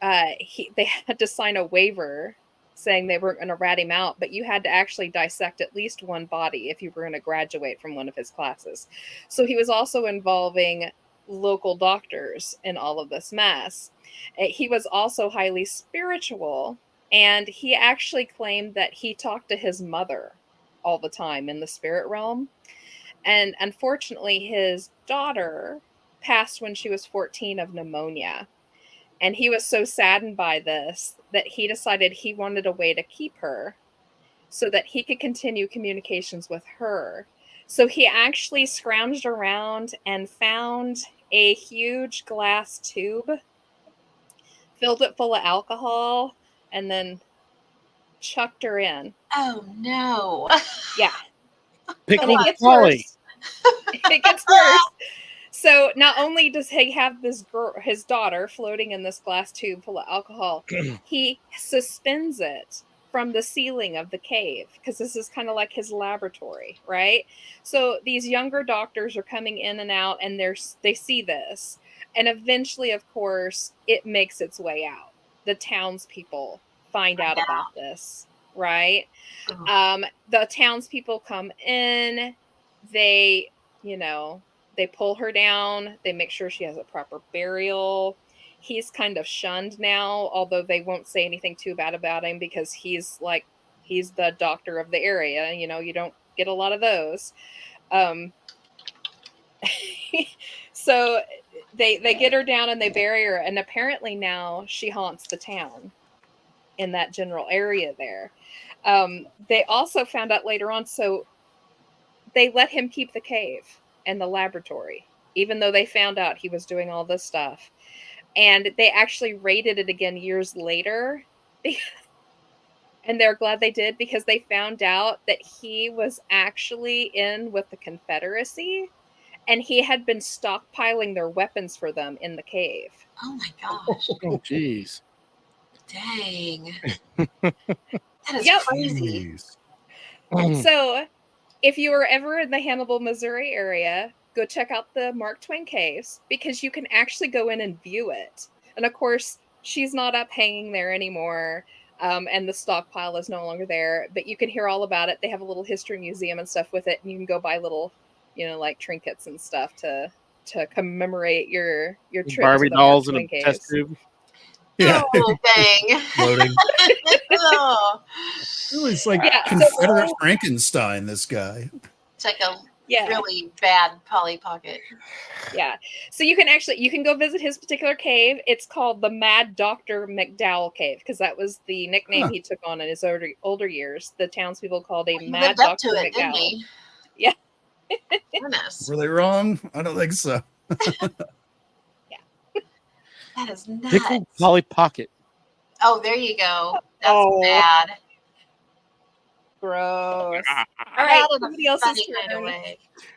they had to sign a waiver saying they weren't going to rat him out, but you had to actually dissect at least one body if you were going to graduate from one of his classes. So he was also involving local doctors in all of this mess. He was also highly spiritual, and he actually claimed that he talked to his mother all the time in the spirit realm. And unfortunately, his daughter passed when she was 14 of pneumonia. And he was so saddened by this that he decided he wanted a way to keep her so that he could continue communications with her. So he actually scrounged around and found a huge glass tube, filled it full of alcohol, and then chucked her in. Oh no. Yeah. Pickled it gets Polly. worse. It gets worse. So not only does he have this girl, his daughter, floating in this glass tube full of alcohol, he suspends it from the ceiling of the cave because this is kind of like his laboratory, right? So these younger doctors are coming in and out, and they see this, and eventually, of course, it makes its way out. The townspeople find out about this, right? The townspeople come in, they pull her down, they make sure she has a proper burial. He's kind of shunned now, although they won't say anything too bad about him because he's the doctor of the area. You don't get a lot of those. So they get her down and they bury her, and apparently now she haunts the town in that general area there. They also found out later on, so they let him keep the cave and the laboratory, even though they found out he was doing all this stuff. And they actually raided it again years later. And they're glad they did because they found out that he was actually in with the Confederacy and he had been stockpiling their weapons for them in the cave. Oh my gosh. Oh, jeez. Dang. That is crazy. So, if you were ever in the Hannibal, Missouri area, go check out the Mark Twain Caves because you can actually go in and view it. And of course, she's not up hanging there anymore, and the stockpile is no longer there. But you can hear all about it. They have a little history museum and stuff with it, and you can go buy little, like trinkets and stuff to commemorate your trip. Barbie to the dolls Mark in a Twain test Caves. tube. Yeah. Oh, dang. Floating. Oh. It's like Confederate Frankenstein, this guy. It's like a really bad Polly Pocket. Yeah. So you can go visit his particular cave. It's called the Mad Dr. McDowell Cave because that was the nickname he took on in his older years. The townspeople called a Mad Dr. McDowell. Didn't he? Yeah. Goodness. Were they wrong? I don't think so. That is nuts. Pickled Polly Pocket. Oh, there you go. That's bad. Gross. All right, somebody else's turn.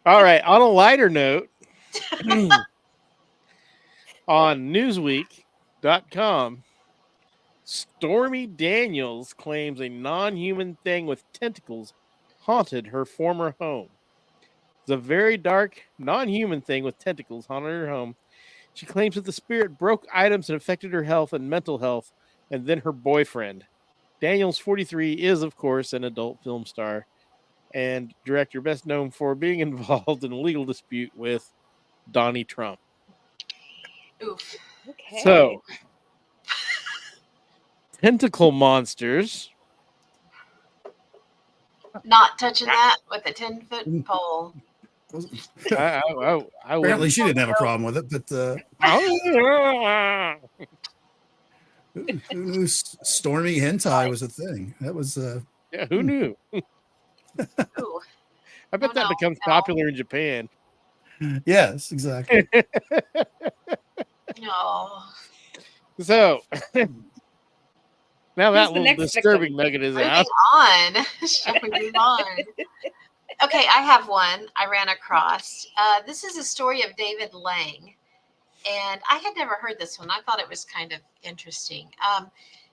All right. On a lighter note, On Newsweek.com, Stormy Daniels claims a non-human thing with tentacles haunted her former home. The very dark, non-human thing with tentacles haunted her home. She claims that the spirit broke items and affected her health and mental health, and then her boyfriend. Daniels, 43, is, of course, an adult film star and director best known for being involved in a legal dispute with Donnie Trump. Oof. Okay. So, tentacle monsters. Not touching that with a 10-foot pole. I Apparently, wouldn't. she didn't have a problem with it, but who knew stormy hentai was a thing? That was Yeah, who knew? Ooh. I bet that becomes popular in Japan. yes, exactly. No. So now that Who's the little next disturbing victim? nugget is Moving out. on. Shall we move on? Okay, I have one I ran across. This is a story of David Lang. And I had never heard this one. I thought it was kind of interesting.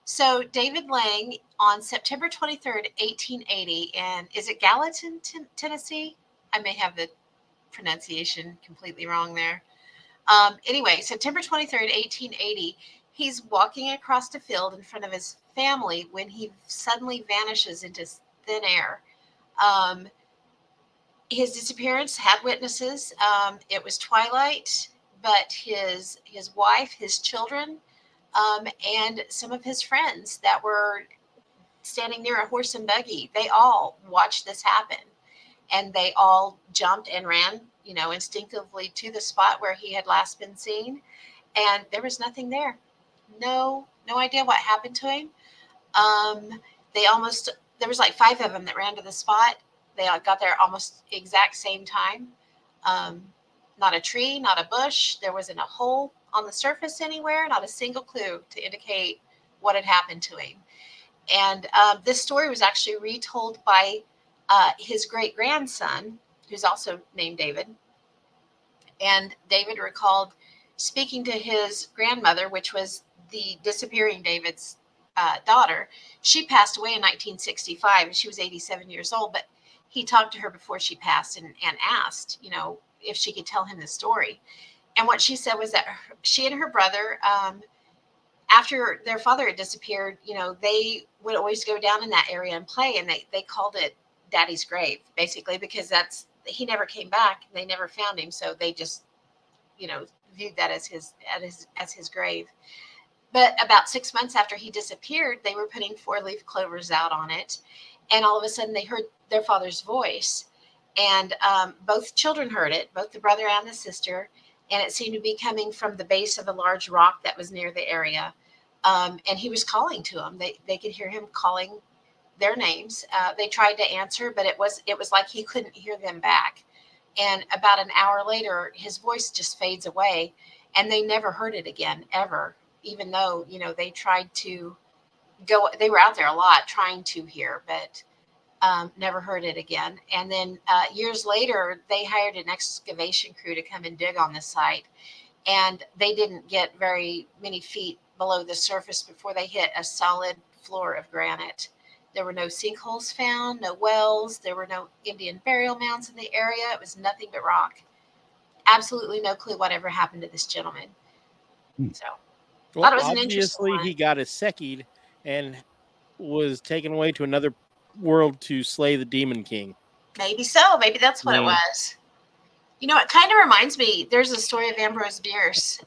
So David Lang on September 23rd, 1880, and is it Gallatin, Tennessee? I may have the pronunciation completely wrong there. Anyway, September 23rd, 1880, he's walking across a field in front of his family when he suddenly vanishes into thin air. His disappearance had witnesses. It was twilight, but his wife, his children, and some of his friends that were standing near a horse and buggy, they all watched this happen, and they all jumped and ran, instinctively to the spot where he had last been seen, and there was nothing there. No idea what happened to him. There was like 5 of them that ran to the spot. They all got there almost exact same time. Not a tree, not a bush. There wasn't a hole on the surface anywhere, not a single clue to indicate what had happened to him. And this story was actually retold by his great grandson, who's also named David. And David recalled speaking to his grandmother, which was the disappearing David's daughter. She passed away in 1965, and she was 87 years old. But he talked to her before she passed and asked, if she could tell him the story. And what she said was that she and her brother, after their father had disappeared, they would always go down in that area and play, and they called it Daddy's grave, basically, because he never came back. They never found him, so they just, viewed that as his grave. But about 6 months after he disappeared, they were putting 4-leaf clovers out on it, and all of a sudden they heard their father's voice, and both children heard it, both the brother and the sister, and it seemed to be coming from the base of a large rock that was near the area. And he was calling to them. They could hear him calling their names. They tried to answer, but it was like he couldn't hear them back. And about an hour later, his voice just fades away, and they never heard it again, ever, even though, they tried to go. They were out there a lot trying to hear, but never heard it again. And then years later, they hired an excavation crew to come and dig on the site. And they didn't get very many feet below the surface before they hit a solid floor of granite. There were no sinkholes found, no wells. There were no Indian burial mounds in the area. It was nothing but rock. Absolutely no clue whatever happened to this gentleman. So, well, thought it was an interesting obviously one. he got Iseki'd and was taken away to another world to slay the Demon King. Maybe so. Maybe that's what it was. It kind of reminds me, there's a story of Ambrose Bierce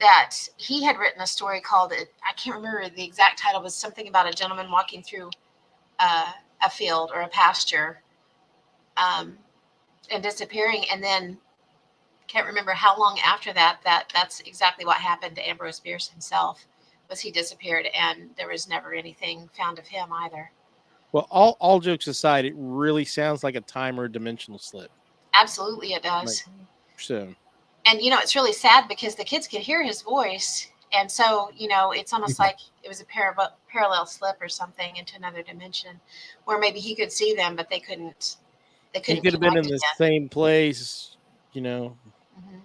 that he had written a story called, I can't remember the exact title, was something about a gentleman walking through a field or a pasture and disappearing. And then can't remember how long after that's exactly what happened to Ambrose Bierce himself, was he disappeared, and there was never anything found of him either. Well, all jokes aside, it really sounds like a time or dimensional slip. Absolutely, it does. So, and it's really sad because the kids could hear his voice, and so it's almost like it was a parallel slip or something into another dimension, where maybe he could see them, but they couldn't. He could have been in the same place, Mm-hmm.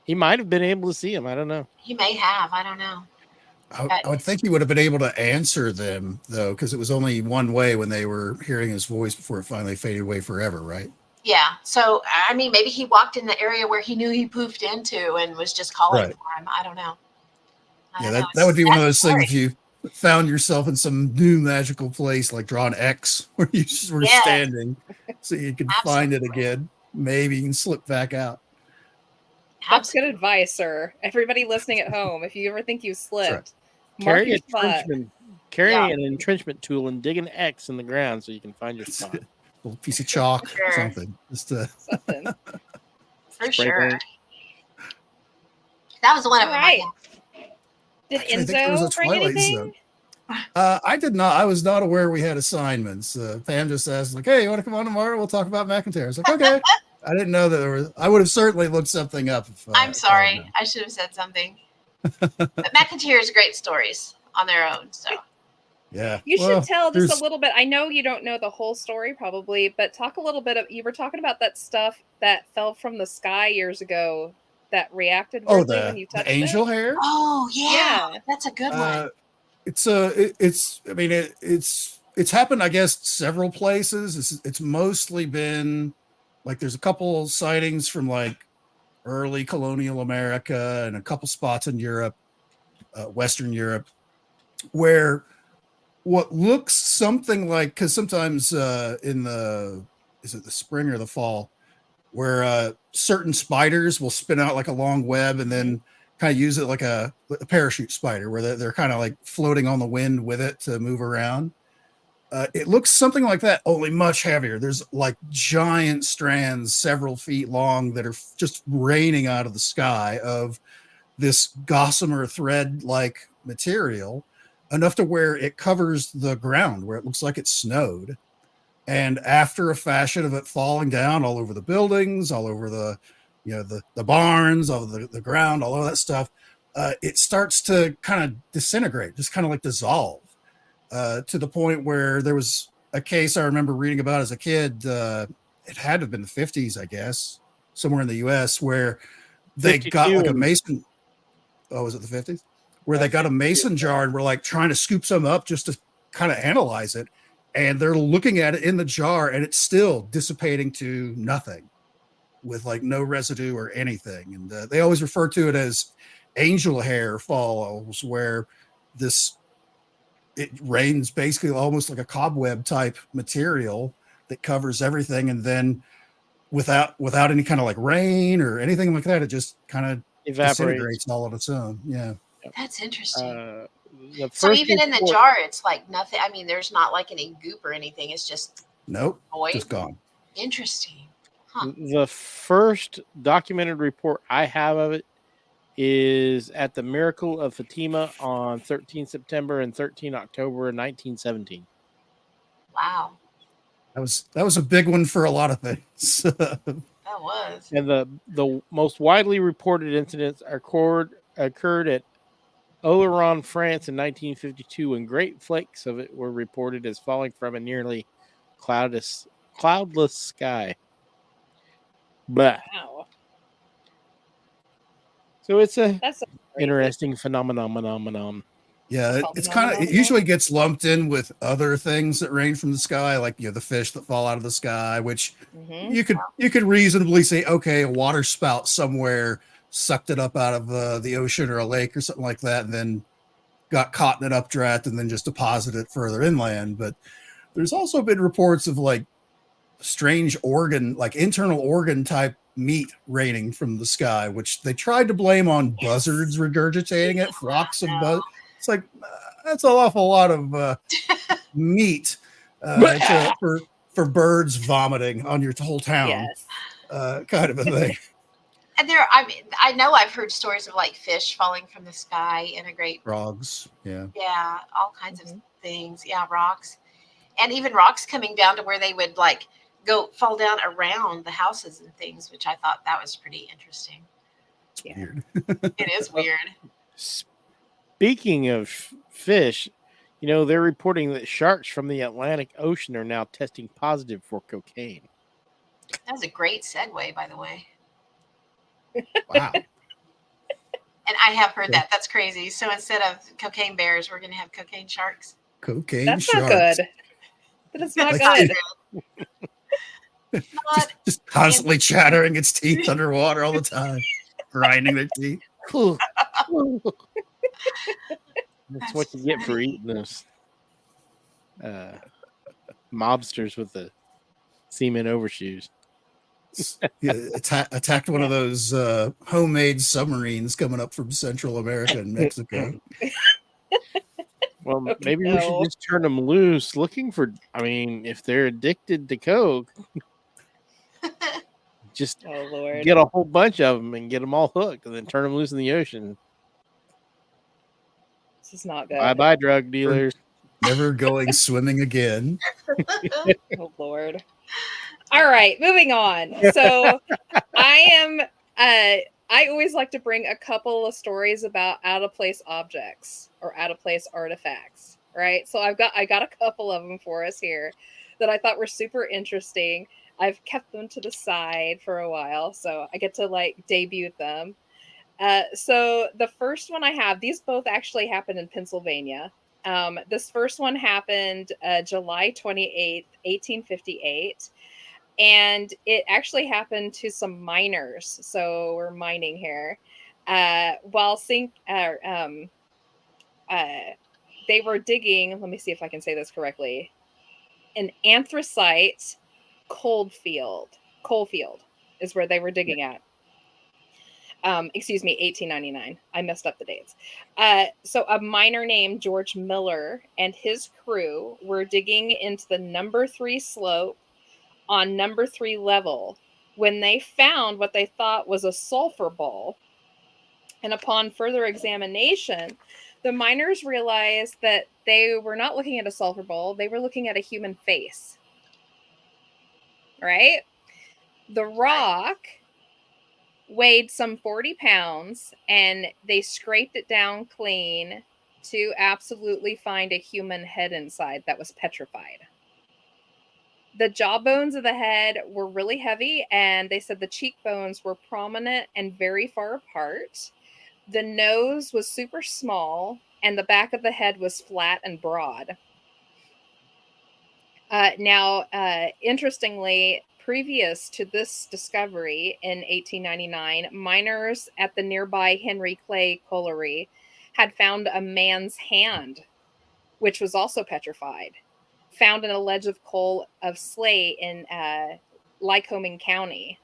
He might have been able to see him. I don't know. He may have. I don't know. I would think he would have been able to answer them, though, because it was only one way when they were hearing his voice before it finally faded away forever, right? Yeah. So, I mean, maybe he walked in the area where he knew he poofed into and was just calling Right. for him. I don't know. That would be one of those scary. things if you found yourself in some new magical place, like draw an X where you just were Yes. standing so you could find it again. Maybe you can slip back out. That's good advice, sir. Everybody listening at home, if you ever think you slipped, mark your spot. Carry an entrenchment tool and dig an X in the ground so you can find your spot. A little piece of chalk or something. Just something. For sure. That was one of them. Right. Did Enzo bring anything? I did not. I was not aware we had assignments. Pam just asked, like, "Hey, you want to come on tomorrow? We'll talk about McInteer." I was like, "Okay." I didn't know that there was. I would have certainly looked something up. I'm sorry. I should have said something. But McInteer's great stories on their own. So. Yeah. You should tell just a little bit. I know you don't know the whole story probably, but talk a little bit of. You were talking about that stuff that fell from the sky years ago that reacted weirdly when you touched the angel it. hair. Oh yeah, that's a good one. It's happened, I guess, several places. It's mostly been like there's a couple sightings from like early colonial America and a couple spots in Europe, Western Europe, where what looks something like, because sometimes in the spring or the fall, where certain spiders will spin out like a long web and then kind of use it like a parachute spider, where they're kind of like floating on the wind with it to move around. It looks something like that, only much heavier. There's like giant strands, several feet long, that are just raining out of the sky of this gossamer thread-like material, enough to where it covers the ground, where it looks like it snowed. And after a fashion of it falling down all over the buildings, all over the barns, all over the ground, all of that stuff, it starts to kind of disintegrate, just kind of like dissolve, to the point where there was a case I remember reading about as a kid. It had to have been the 50s, I guess, somewhere in the US, where they got like a mason. Oh, was it the 50s? Where they got a mason jar and were like trying to scoop some up just to kind of analyze it. And they're looking at it in the jar and it's still dissipating to nothing, with like no residue or anything. And they always refer to it as angel hair falls, where it rains basically almost like a cobweb type material that covers everything. And then without any kind of like rain or anything like that, it just kind of disintegrates all on its own. Yeah. That's interesting. So even in the jar, it's like nothing. I mean, there's not like any goop or anything. It's just void. Just gone. Interesting. Huh. The first documented report I have of it is at the Miracle of Fatima on 13 September and 13 October 1917. Wow. That was a big one for a lot of things. That was. And the most widely reported incidents occurred at Oloron, France in 1952, when great flakes of it were reported as falling from a nearly cloudless sky. But wow. So that's an interesting phenomenon. Yeah, it's kind of, it usually gets lumped in with other things that rain from the sky, like the fish that fall out of the sky, which you could reasonably say, okay, a water spout somewhere sucked it up out of the ocean or a lake or something like that, and then got caught in an updraft and then just deposited it further inland. But there's also been reports of like strange organ, like internal organ type meat raining from the sky, which they tried to blame on buzzards regurgitating it, flocks of buzzards. It's like, that's an awful lot of meat for birds vomiting on your whole town, kind of a thing. And I know I've heard stories of like fish falling from the sky in a great frogs. Yeah, all kinds of things. Yeah, rocks, and even rocks coming down to where they would like go fall down around the houses and things, which I thought that was pretty interesting. It's weird. It is weird. Speaking of fish, they're reporting that sharks from the Atlantic Ocean are now testing positive for cocaine. That was a great segue, by the way. Wow. And I have heard that. That's crazy. So instead of cocaine bears, we're going to have cocaine sharks. Cocaine That's sharks. not good. That is not Like good. just constantly chattering its teeth underwater all the time, grinding their teeth. That's what you get for eating those mobsters with the cement overshoes. Yeah, attacked one of those homemade submarines coming up from Central America and Mexico. Well, maybe we should just turn them loose looking for, I mean, if they're addicted to Coke, just get a whole bunch of them and get them all hooked and then turn them loose in the ocean. This is not good. Bye-bye, drug dealers. Never going swimming again. Oh, Lord. All right, moving on. So I always like to bring a couple of stories about out-of-place objects or out-of-place artifacts, right? So I got a couple of them for us here that I thought were super interesting. I've kept them to the side for a while, so I get to like debut them. So the first one I have, these both actually happened in Pennsylvania. This first one happened July 28th, 1858. And it actually happened to some miners. So we're mining here. While they were digging, let me see if I can say this correctly, an anthracite coal field is where they were digging at. Excuse me, 1899. I messed up the dates. So a miner named George Miller and his crew were digging into the number 3 slope on number 3 level when they found what they thought was a sulfur ball. And upon further examination, the miners realized that they were not looking at a sulfur ball, they were looking at a human face. Right? The rock weighed some 40 pounds, and they scraped it down clean to absolutely find a human head inside that was petrified. The jawbones of the head were really heavy, and they said the cheekbones were prominent and very far apart. The nose was super small, and the back of the head was flat and broad. Interestingly, previous to this discovery in 1899, miners at the nearby Henry Clay Colliery had found a man's hand, which was also petrified, found in a ledge of coal of Slay in Lycoming County.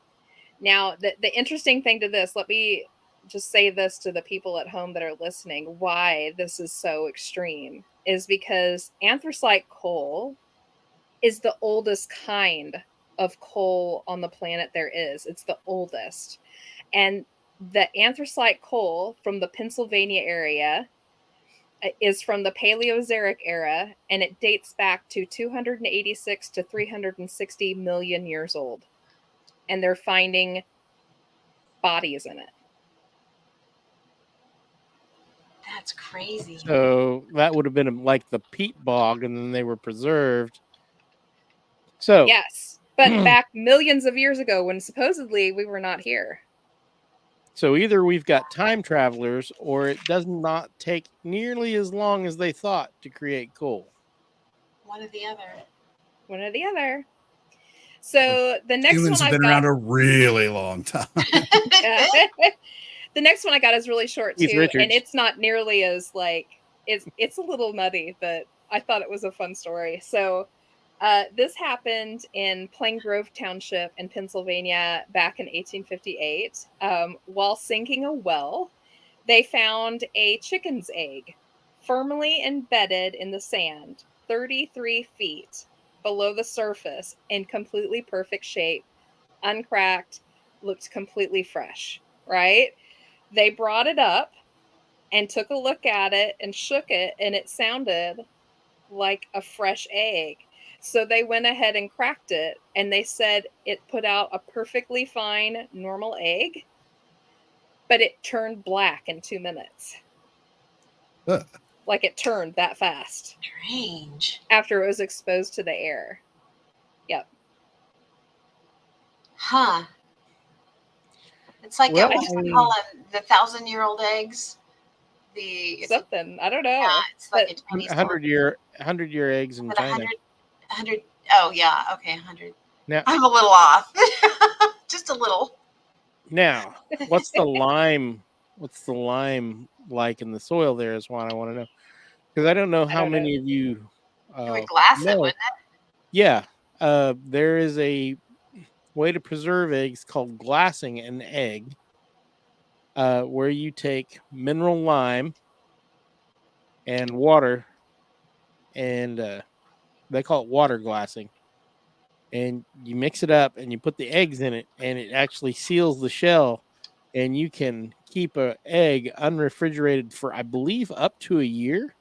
Now, the interesting thing to this, let me just say this to the people at home that are listening, why this is so extreme, is because anthracite coal is the oldest kind of coal on the planet there is. It's the oldest. And the anthracite coal from the Pennsylvania area is from the Paleozoic era, and it dates back to 286 to 360 million years old. And they're finding bodies in it. That's crazy. So that would have been like the peat bog, and then they were preserved. So yes, but back millions of years ago when supposedly we were not here. So either we've got time travelers, or it does not take nearly as long as they thought to create coal. One or the other. One or the other. So the next Humans one have been around a really long time. The next one I got is really short too, and it's not nearly as like it's a little nutty, but I thought it was a fun story. So this happened in Plain Grove Township in Pennsylvania back in 1858. While sinking a well, they found a chicken's egg firmly embedded in the sand, 33 feet below the surface, in completely perfect shape, uncracked, looked completely fresh, right? They brought it up and took a look at it and shook it, and it sounded like a fresh egg. So they went ahead and cracked it, and they said it put out a perfectly fine, normal egg, but it turned black in 2 minutes. Like it turned that fast. Strange. After it was exposed to the air. Yep. Huh. It's like Well, what do they call them? The 1,000-year-old eggs. It's Something. I don't know. yeah, it's like a Chinese 100-year eggs in but China. 100. Oh yeah, okay, 100. Now, I'm a little off, just a little. now, what's the lime? What's the lime like in the soil? There is what I want to know, because I don't know how many of you It would glass it, know. wouldn't Yeah, there is a way to preserve eggs called glassing an egg, where you take mineral lime and water, and they call it water glassing, and you mix it up and you put the eggs in it, and it actually seals the shell, and you can keep an egg unrefrigerated for, I believe, up to a year. it?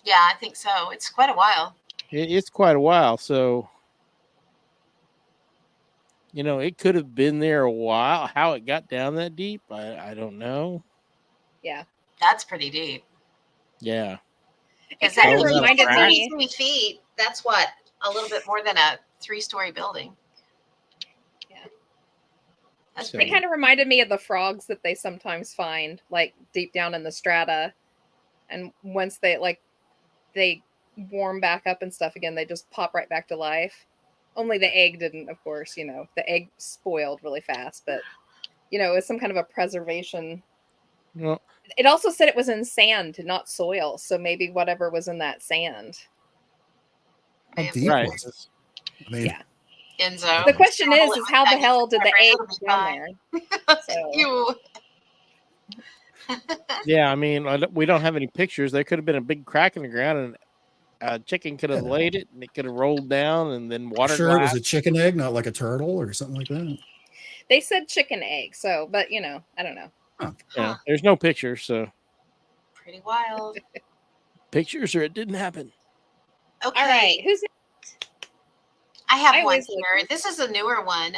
Yeah, I think so. It's quite a while. It's quite a while, so it could have been there a while. How it got down that deep, I don't know. Yeah. That's pretty deep. Yeah. Because kind that of reminded me. 33 feet. That's what, a little bit more than a 3-story building. Yeah. That's It kind of reminded me of the frogs that they sometimes find, like deep down in the strata, and once they warm back up and stuff again, they just pop right back to life. Only the egg didn't, of course. The egg spoiled really fast, but it's some kind of a preservation. Well, it also said it was in sand, not soil, so maybe whatever was in that sand. How deep right. was it? I mean, Yeah. Enzo. The question is how the hell did the egg get down there? You. Yeah, I mean, we don't have any pictures. There could have been a big crack in the ground, and a chicken could have laid it, and it could have rolled down, and then water. Sure, it was a chicken egg, not like a turtle or something like that. They said chicken egg, so but I don't know. Huh. Yeah, there's no pictures, so Pretty wild. pictures or it didn't happen. Okay. All right, who's next? I have one here. This is a newer one.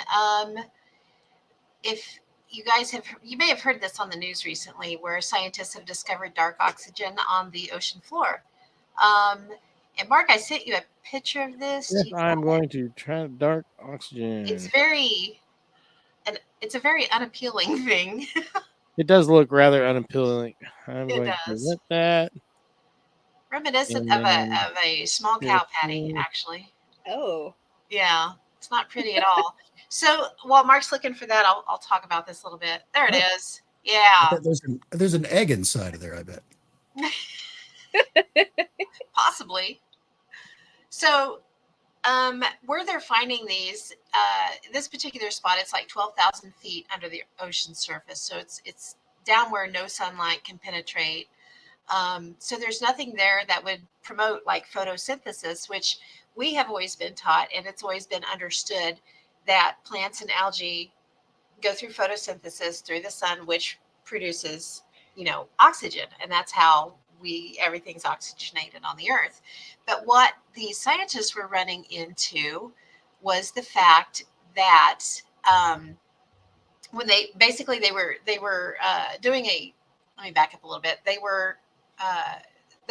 If you guys you may have heard this on the news recently, where scientists have discovered dark oxygen on the ocean floor. And Mark, I sent you a picture of this. Yes, I'm going to try dark oxygen. It's a very unappealing thing. It does look rather unappealing. I'm going to present that. Reminiscent of a small cow patty, actually. Oh. Yeah, it's not pretty at all. So while Mark's looking for that, I'll talk about this a little bit. There it is. Yeah. There's an egg inside of there, I bet. Possibly. So where they're finding these, this particular spot, it's like 12,000 feet under the ocean surface. So it's down where no sunlight can penetrate. So there's nothing there that would promote like photosynthesis, which we have always been taught, and it's always been understood that plants and algae go through photosynthesis through the sun, which produces, oxygen. And that's how everything's oxygenated on the earth. But what the scientists were running into was the fact that when they were doing let me back up a little bit. They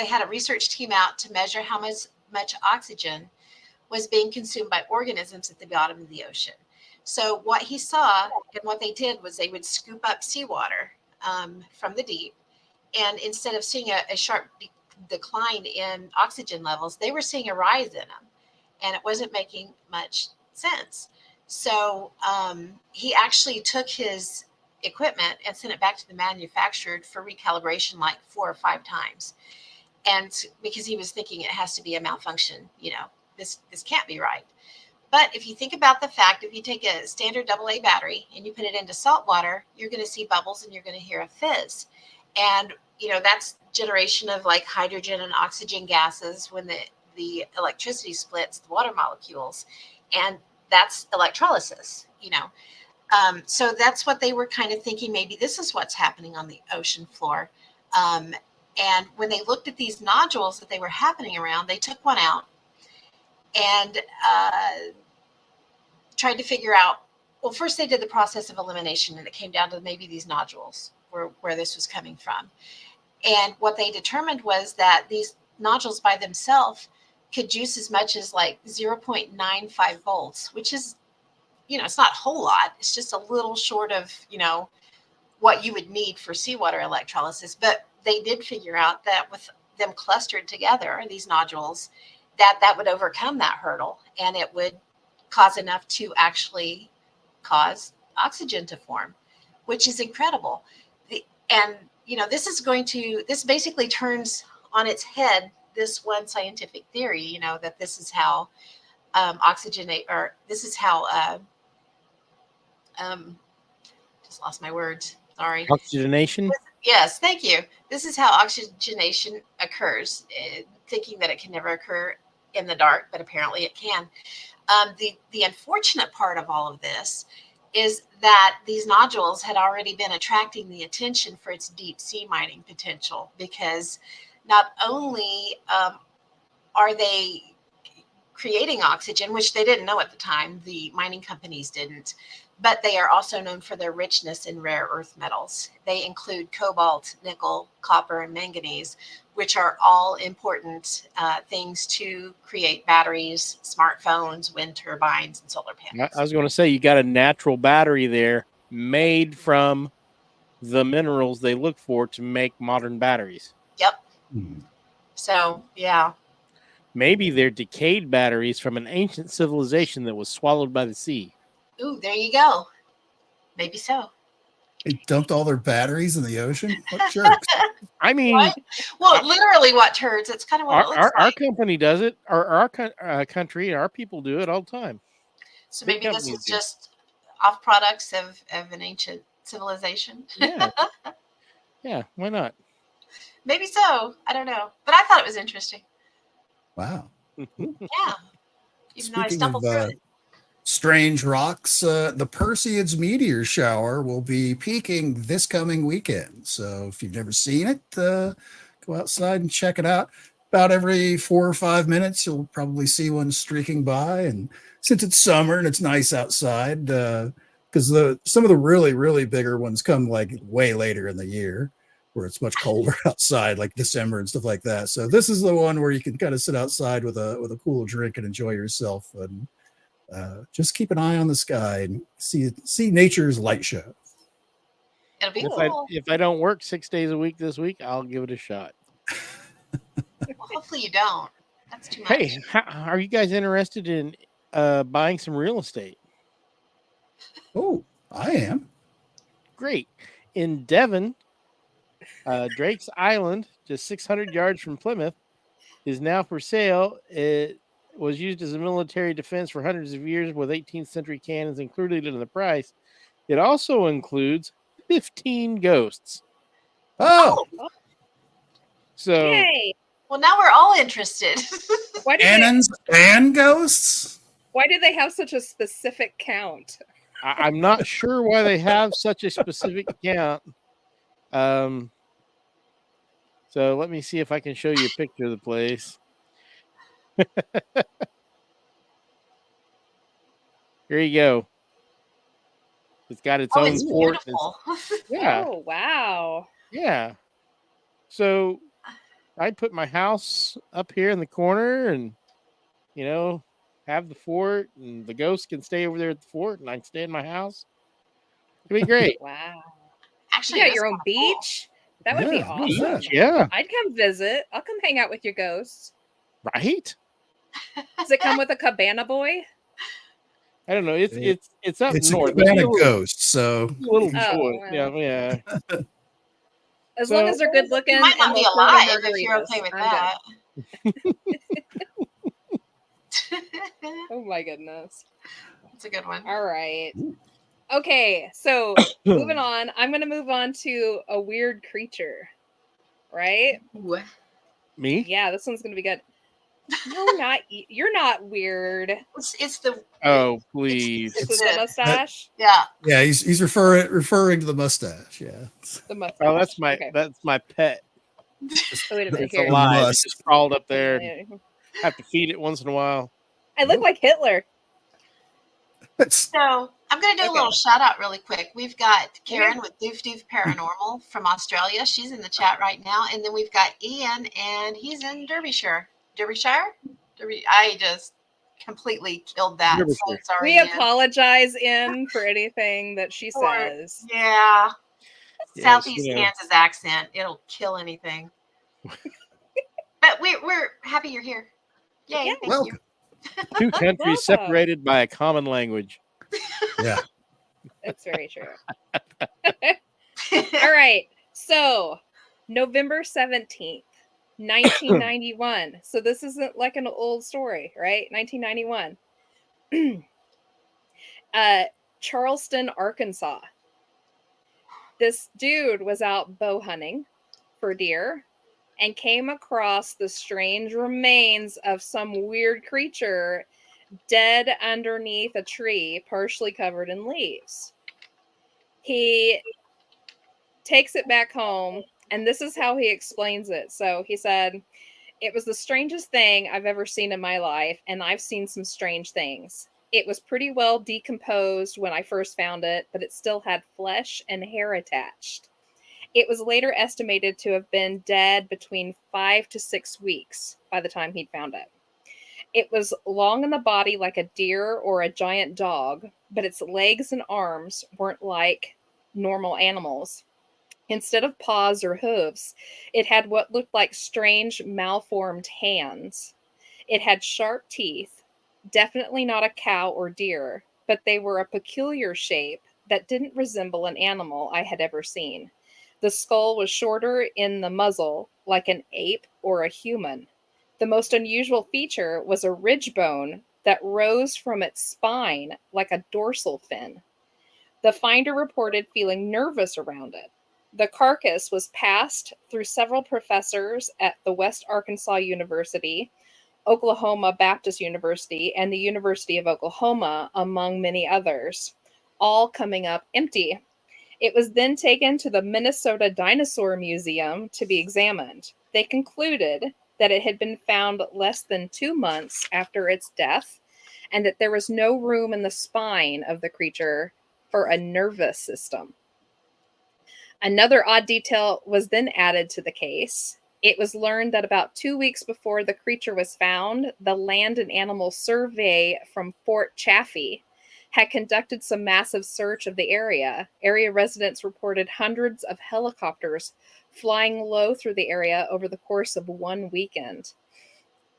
had a research team out to measure how much oxygen was being consumed by organisms at the bottom of the ocean. So what he saw and what they did was they would scoop up seawater from the deep, and instead of seeing a sharp decline in oxygen levels, they were seeing a rise in them, and it wasn't making much sense. So he actually took his equipment and sent it back to the manufacturer for recalibration like 4 or 5 times. And because he was thinking it has to be a malfunction, this can't be right. But if you think about the fact, if you take a standard AA battery and you put it into salt water, you're going to see bubbles and you're going to hear a fizz. And, that's generation of like hydrogen and oxygen gases when the electricity splits the water molecules. And that's electrolysis, So that's what they were kind of thinking. Maybe this is what's happening on the ocean floor. And when they looked at these nodules that they were happening around, they took one out and tried to figure out, well, first they did the process of elimination, and it came down to maybe these nodules where this was coming from. And what they determined was that these nodules by themselves could juice as much as like 0.95 volts, which is, it's not a whole lot. It's just a little short of, what you would need for seawater electrolysis. But they did figure out that with them clustered together, these nodules, that would overcome that hurdle, and it would cause enough to actually cause oxygen to form, which is incredible. And this basically turns on its head this one scientific theory, that this is how oxygenate, or this is how just lost my words. Sorry. Oxygenation. Yes, thank you. This is how oxygenation occurs, thinking that it can never occur in the dark, but apparently it can. The unfortunate part of all of this is that these nodules had already been attracting the attention for its deep sea mining potential, because not only are they creating oxygen, which they didn't know at the time, the mining companies didn't, but they are also known for their richness in rare earth metals. They include cobalt, nickel, copper, and manganese, which are all important things to create batteries, smartphones, wind turbines, and solar panels. I was going to say, you got a natural battery there made from the minerals they look for to make modern batteries. Yep. So, yeah. Maybe they're decayed batteries from an ancient civilization that was swallowed by the sea. Ooh, there you go. Maybe so. They dumped all their batteries in the ocean? What jerks? I mean, Right? Well, literally what turds. It's kind of what it looks our like. company does it. Our country, our people do it all the time. So big maybe this is companies do. just off products of an ancient civilization. Yeah. Yeah, why not? Maybe so. I don't know. But I thought it was interesting. Wow. Yeah. Even though I Speaking stumbled of through it. strange rocks, the Perseids meteor shower will be peaking this coming weekend. So if you've never seen it, go outside and check it out. About every 4 or 5 minutes, you'll probably see one streaking by. And since it's summer and it's nice outside, because some of the really, really bigger ones come like way later in the year, where it's much colder outside, like December and stuff like that. So this is the one where you can kind of sit outside with a cool drink and enjoy yourself, and just keep an eye on the sky and see nature's light show. It'll be If cool. if I don't work 6 days a week this week, I'll give it a shot. Well, hopefully you don't. That's too much. Hey, are you guys interested in buying some real estate? Oh, I am. Great. In Devon, Drake's Island, just 600 yards from Plymouth, is now for sale. It was used as a military defense for hundreds of years, with 18th century cannons included in the price. It also includes 15 ghosts. Oh, So, Yay! Well, now we're all interested. Why do cannons and ghosts? why do they have such a specific count? I'm not sure why they have such a specific count. So let me see if I can show you a picture of the place. Here you go. It's got its own it's fort. beautiful. Yeah, Oh, wow. yeah. So I'd put my house up here in the corner, and have the fort, and the ghosts can stay over there at the fort, and I can stay in my house. It'd be great. Wow. Actually, You got that's your own kinda cool. beach? That would be Yeah, awesome. Yeah, I'd come visit. I'll come hang out with your ghosts. right. Does it come with a cabana boy? I don't know. It's up It's north. a cabana ghost, so Little Oh, choice. well. Yeah. As long as they're good looking You might not and be they'll pour alive them if you're margaritas, okay with I'm good. that. Oh my goodness. That's a good one. All right. Okay, so moving on. I'm going to move on to a weird creature. Right? Ooh. Me? Yeah, this one's going to be good. No, you're not weird. It's the Oh, please. It's the mustache. yeah. yeah, he's referring to the mustache. Yeah, The mustache. Oh, that's my Okay. pet. Oh, wait a minute. It's Here. alive. It Must. just crawled up there. And have to feed it once in a while. I look like Hitler. So I'm going to do a Okay. little shout out really quick. We've got Karen with Doof Doof Paranormal from Australia. She's in the chat right now. And then we've got Ian, and he's in Derbyshire. I just completely killed that. So sorry. We Ian. apologize, In, for anything that she says. Yeah. Southeast Kansas accent. It'll kill anything. But we're happy you're here. Yay, Yeah. thank you. Two countries separated by a common language. Yeah. That's very true. All right. So, November 17th, 1991. So, this isn't like an old story, right? 1991. Charleston, Arkansas. This dude was out bow hunting for deer and came across the strange remains of some weird creature dead underneath a tree, partially covered in leaves. He takes it back home, and this is how he explains it. So he said, "It was the strangest thing I've ever seen in my life, and I've seen some strange things. It was pretty well decomposed when I first found it, but it still had flesh and hair attached. It was later estimated to have been dead between 5 to 6 weeks by the time he'd found it. It was long in the body like a deer or a giant dog, but its legs and arms weren't like normal animals. Instead of paws or hooves, it had what looked like strange, malformed hands. It had sharp teeth, definitely not a cow or deer, but they were a peculiar shape that didn't resemble an animal I had ever seen. The skull was shorter in the muzzle, like an ape or a human. The most unusual feature was a ridge bone that rose from its spine like a dorsal fin. The finder reported feeling nervous around it. The carcass was passed through several professors at the West Arkansas University, Oklahoma Baptist University, and the University of Oklahoma, among many others, all coming up empty. It was then taken to the Minnesota Dinosaur Museum to be examined. They concluded that it had been found less than 2 months after its death, and that there was no room in the spine of the creature for a nervous system. Another odd detail was then added to the case. It was learned that about 2 weeks before the creature was found, the Land and Animal Survey from Fort Chaffee had conducted some massive search of the area. Area residents reported hundreds of helicopters flying low through the area over the course of one weekend.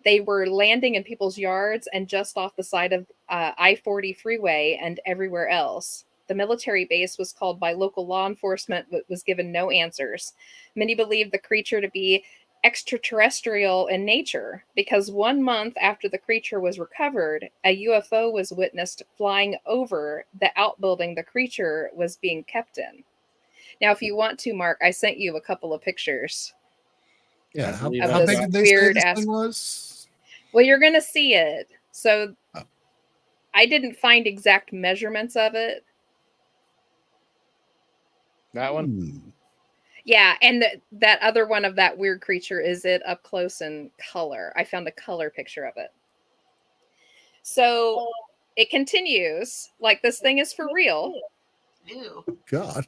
They were landing in people's yards and just off the side of I-40 freeway and everywhere else. The military base was called by local law enforcement, but was given no answers. Many believed the creature to be extraterrestrial in nature because 1 month after the creature was recovered, a UFO was witnessed flying over the outbuilding the creature was being kept in. Now, if you want to, Mark, I sent you a couple of pictures. Yeah, how believe big this did they say weird this ass- thing was? Well, you're going to see it. So Oh. I didn't find exact measurements of it. That one? Yeah, and that other one of that weird creature is it up close in color. I found a color picture of it. So it continues like this thing is for real. Ew. God.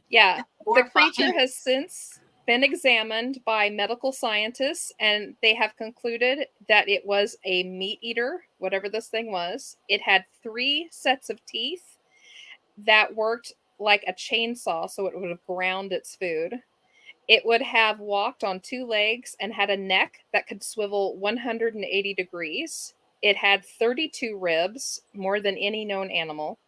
Yeah, the creature Horrifying. has since been examined by medical scientists, and they have concluded that it was a meat eater, whatever this thing was. It had 3 sets of teeth that worked like a chainsaw, so it would have ground its food. It would have walked on 2 legs and had a neck that could swivel 180 degrees. It had 32 ribs, more than any known animal.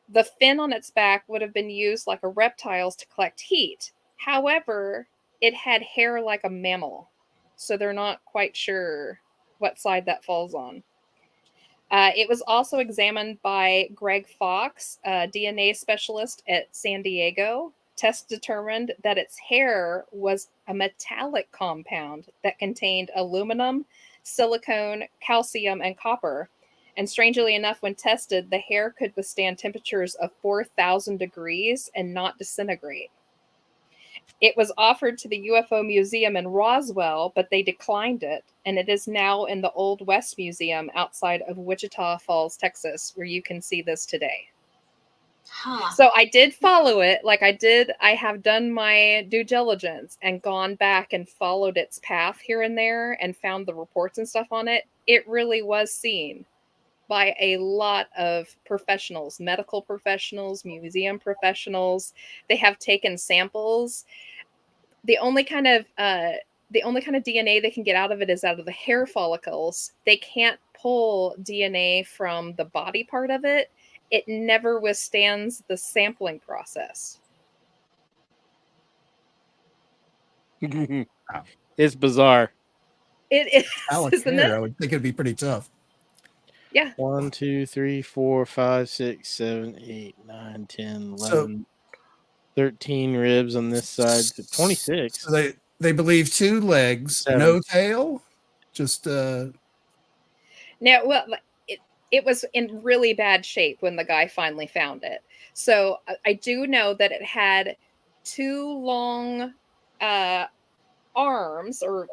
The fin on its back would have been used like a reptile's to collect heat. However, it had hair like a mammal, so they're not quite sure what side that falls on. It was also examined by Greg Fox, a DNA specialist at San Diego. Tests determined that its hair was a metallic compound that contained aluminum, silicone, calcium, and copper. And strangely enough, when tested, the hair could withstand temperatures of 4,000 degrees and not disintegrate. It was offered to the UFO Museum in Roswell, but they declined it, and it is now in the Old West Museum outside of Wichita Falls, Texas, where you can see this today. Huh. So I did follow it, I have done my due diligence and gone back and followed its path here and there and found the reports and stuff on it. It really was seen. by a lot of professionals, medical professionals, museum professionals. They have taken samples. The only kind of DNA they can get out of it is out of the hair follicles. They can't pull DNA from the body part of it. It never withstands the sampling process. It's bizarre. It is, Alec isn't hair, it? I would think it'd be pretty tough. Yeah. 1, 2, 3, 4, 5, 6, 7, 8, 9, 10, 11, So 13 ribs on this side. 26. So they believe 2 legs, 7. no tail, just Now, well, it was in really bad shape when the guy finally found it. So I do know that it had 2 long arms or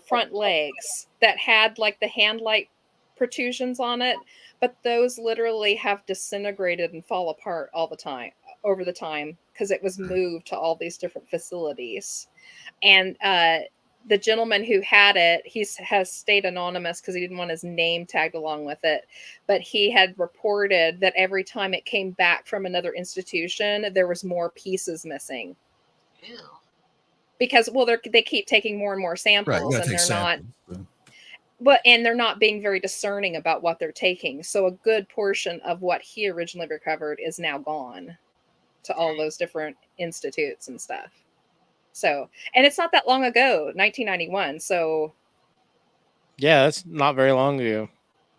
front legs that had like the hand-like protrusions on it, but those literally have disintegrated and fall apart all the time over the time because it was moved to all these different facilities. And the gentleman who had it, has stayed anonymous because he didn't want his name tagged along with it, but he had reported that every time it came back from another institution, there was more pieces missing. Ew. Because they keep taking more and more samples, right. You and take they're samples, and they're not being very discerning about what they're taking. So a good portion of what he originally recovered is now gone to all those different institutes and stuff. So, and it's not that long ago, 1991. So yeah, that's not very long ago.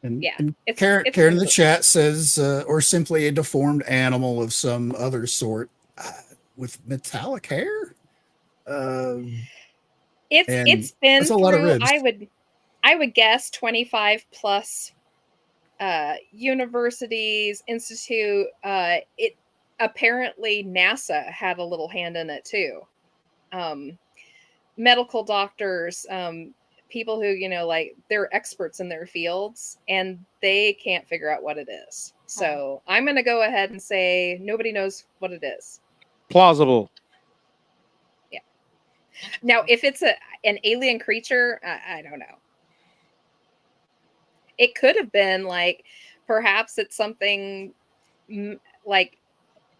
And, yeah, and it's Karen in the recent. chat says, or simply a deformed animal of some other sort with metallic hair. It's been that's a lot of through. ribs. I would guess 25 plus universities, institute. It apparently NASA had a little hand in it too. Medical doctors, people who like they're experts in their fields, and they can't figure out what it is. So I'm going to go ahead and say nobody knows what it is. Plausible. Yeah. Now, if it's an alien creature, I don't know. It could have been like, perhaps it's something like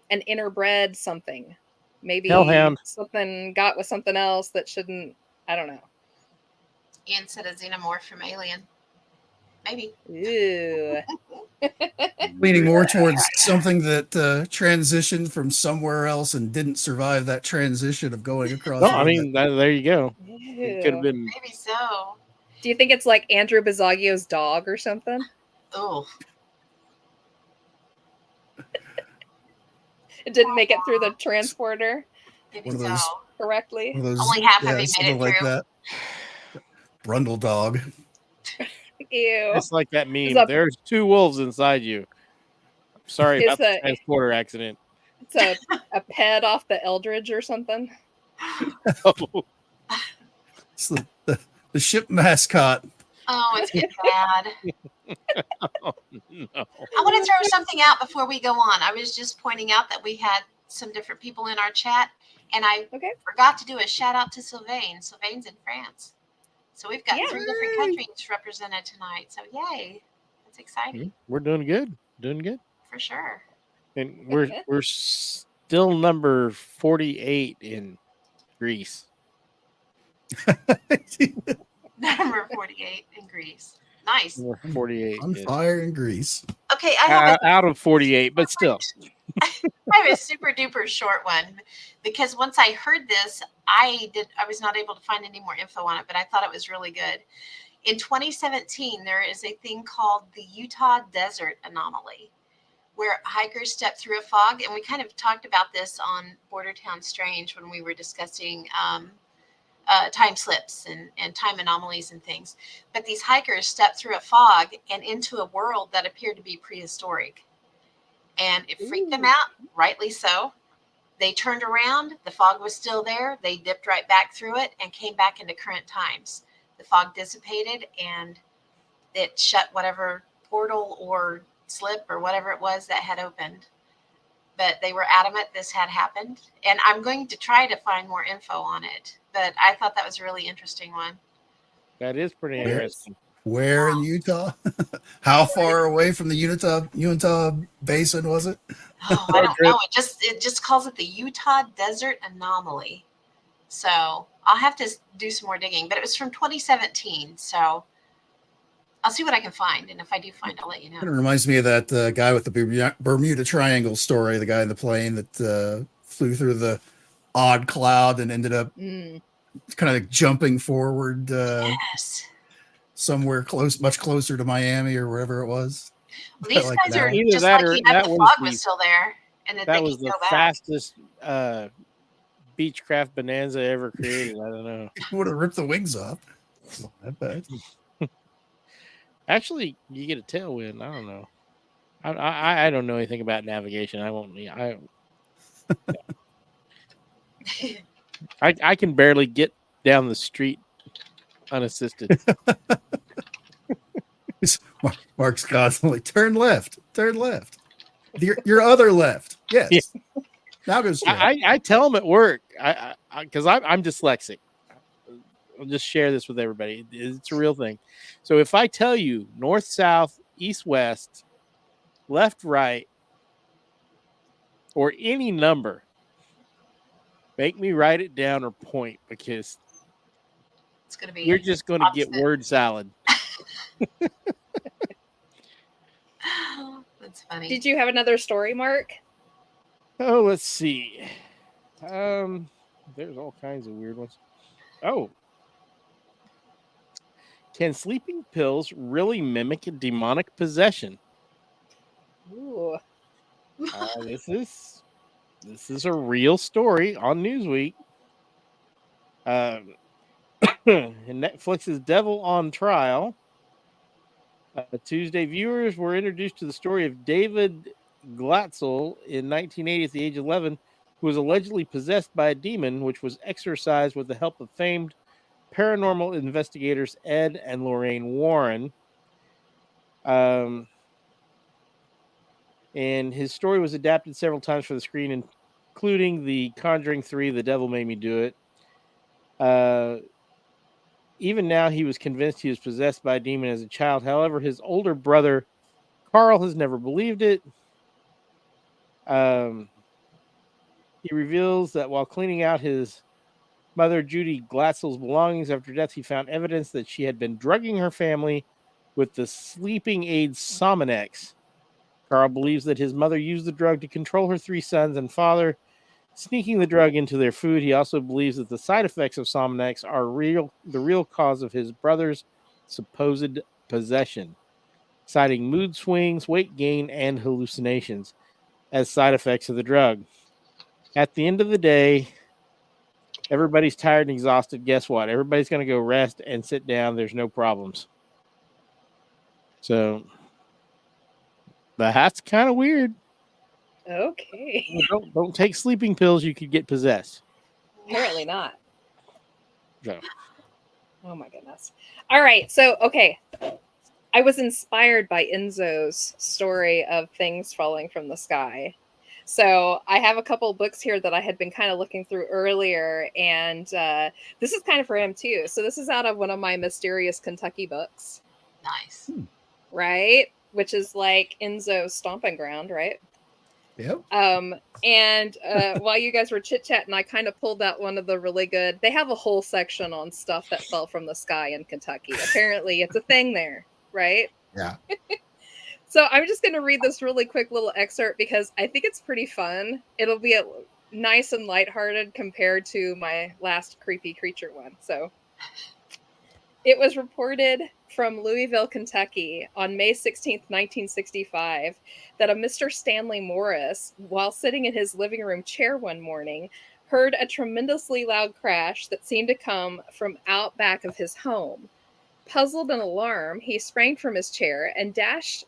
an interbred something. Maybe Hellhound. something got with something else that shouldn't. I don't know. Ian said a xenomorph from Alien. Maybe. Ew. Leaning more towards something that transitioned from somewhere else and didn't survive that transition of going across. No, I mean, there you go. Ew. It could have been. Maybe so. Do you think it's like Andrew Basaggio's dog or something? Oh. It didn't make it through the transporter Maybe so. correctly. Only half of it made it like through. that. Brundle dog. Ew. It's like that meme. There's 2 wolves inside you. Sorry about the transporter accident. It's a pet off the Eldridge or something. Oh. It's the ship mascot. Oh, it's getting bad. Oh, no. I want to throw something out before we go on. I was just pointing out that we had some different people in our chat, and I forgot to do a shout out to Sylvain. Sylvain's in France. So we've got 3 different countries represented tonight. So yay. That's exciting. We're doing good. Doing good. For sure. And we're still number 48 in Greece. Number 48 in Greece. Nice. Number 48. On fire in Greece. Okay, I have out of 48, but still. I have a super duper short one, because once I heard this, I was not able to find any more info on it, but I thought it was really good. In 2017, there is a thing called the Utah Desert Anomaly, where hikers step through a fog, and we kind of talked about this on Border Town Strange when we were discussing time slips and time anomalies and things. But these hikers step through a fog and into a world that appeared to be prehistoric. And it freaked them out, rightly so. They turned around, the fog was still there, they dipped right back through it and came back into current times. The fog dissipated and it shut whatever portal or slip or whatever it was that had opened. But they were adamant this had happened. And I'm going to try to find more info on it. But I thought that was a really interesting one. That is pretty interesting. Where in Utah? How far away from the Utah Basin was it? Oh, I don't know. It just calls it the Utah Desert Anomaly. So I'll have to do some more digging. But it was from 2017. So I'll see what I can find. And if I do find, I'll let you know. It reminds me of that guy with the Bermuda Triangle story, the guy in the plane that flew through the odd cloud and ended up kind of jumping forward Yes. somewhere much closer to Miami or wherever it was. Well, these Like guys are Either just that or lucky enough that the was fog was still there. And that That they was could the go back. fastest Beechcraft Bonanza ever created. I don't know. It would have ripped the wings off. Not bad. Actually, you get a tailwind. I don't know. I don't know anything about navigation. I won't. I can barely get down the street unassisted. Mark's constantly turn left. Your other left. Yes. Yeah. Now go straight. I tell them at work. Because I'm dyslexic. I'll just share this with everybody. It's a real thing. So if I tell you north, south, east, west, left, right, or any number, make me write it down or point, because It's going to be. you're just going to get word salad. That's funny. Did you have another story, Mark? Oh, let's see. There's all kinds of weird ones. Oh. Can sleeping pills really mimic a demonic possession? Ooh. This is a real story on Newsweek. In Netflix's Devil on Trial, Tuesday, viewers were introduced to the story of David Glatzel in 1980 at the age of 11, who was allegedly possessed by a demon, which was exorcised with the help of famed paranormal investigators Ed and Lorraine Warren. And his story was adapted several times for the screen, including The Conjuring 3, The Devil Made Me Do It. Even now, he was convinced he was possessed by a demon as a child. However, his older brother, Carl, has never believed it. He reveals that while cleaning out his mother, Judy Glatzel's belongings after death, he found evidence that she had been drugging her family with the sleeping aid Sominex. Carl believes that his mother used the drug to control her 3 sons and father, sneaking the drug into their food. He also believes that the side effects of Sominex are the real cause of his brother's supposed possession, citing mood swings, weight gain, and hallucinations as side effects of the drug. At the end of the day, everybody's tired and exhausted. Guess what? Everybody's going to go rest and sit down. There's no problems. So that's kind of weird. Okay. Don't take sleeping pills. You could get possessed. Apparently not. So. Oh my goodness. All right. So, okay. I was inspired by Enzo's story of things falling from the sky. So I have a couple books here that I had been kind of looking through earlier, and this is kind of for him too. So this is out of one of my Mysterious Kentucky books. Nice. Right? Which is like Enzo's stomping ground, right? Yep. And while you guys were chit-chatting, I kind of pulled out one of the really good. They have a whole section on stuff that fell from the sky in Kentucky. Apparently it's a thing there, right? Yeah. So I'm just going to read this really quick little excerpt because I think it's pretty fun. It'll be nice and lighthearted compared to my last creepy creature one. So it was reported from Louisville, Kentucky on May 16th, 1965, that a Mr. Stanley Morris, while sitting in his living room chair one morning, heard a tremendously loud crash that seemed to come from out back of his home. Puzzled and alarmed, he sprang from his chair and dashed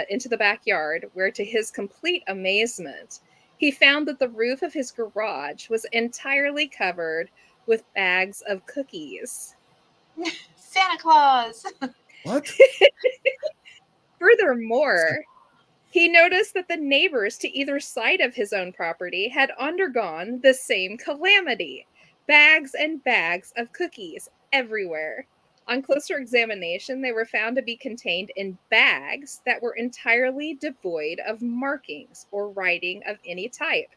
into the backyard, where to his complete amazement, he found that the roof of his garage was entirely covered with bags of cookies. Santa Claus! What? Furthermore, he noticed that the neighbors to either side of his own property had undergone the same calamity. Bags and bags of cookies everywhere. On closer examination, they were found to be contained in bags that were entirely devoid of markings or writing of any type.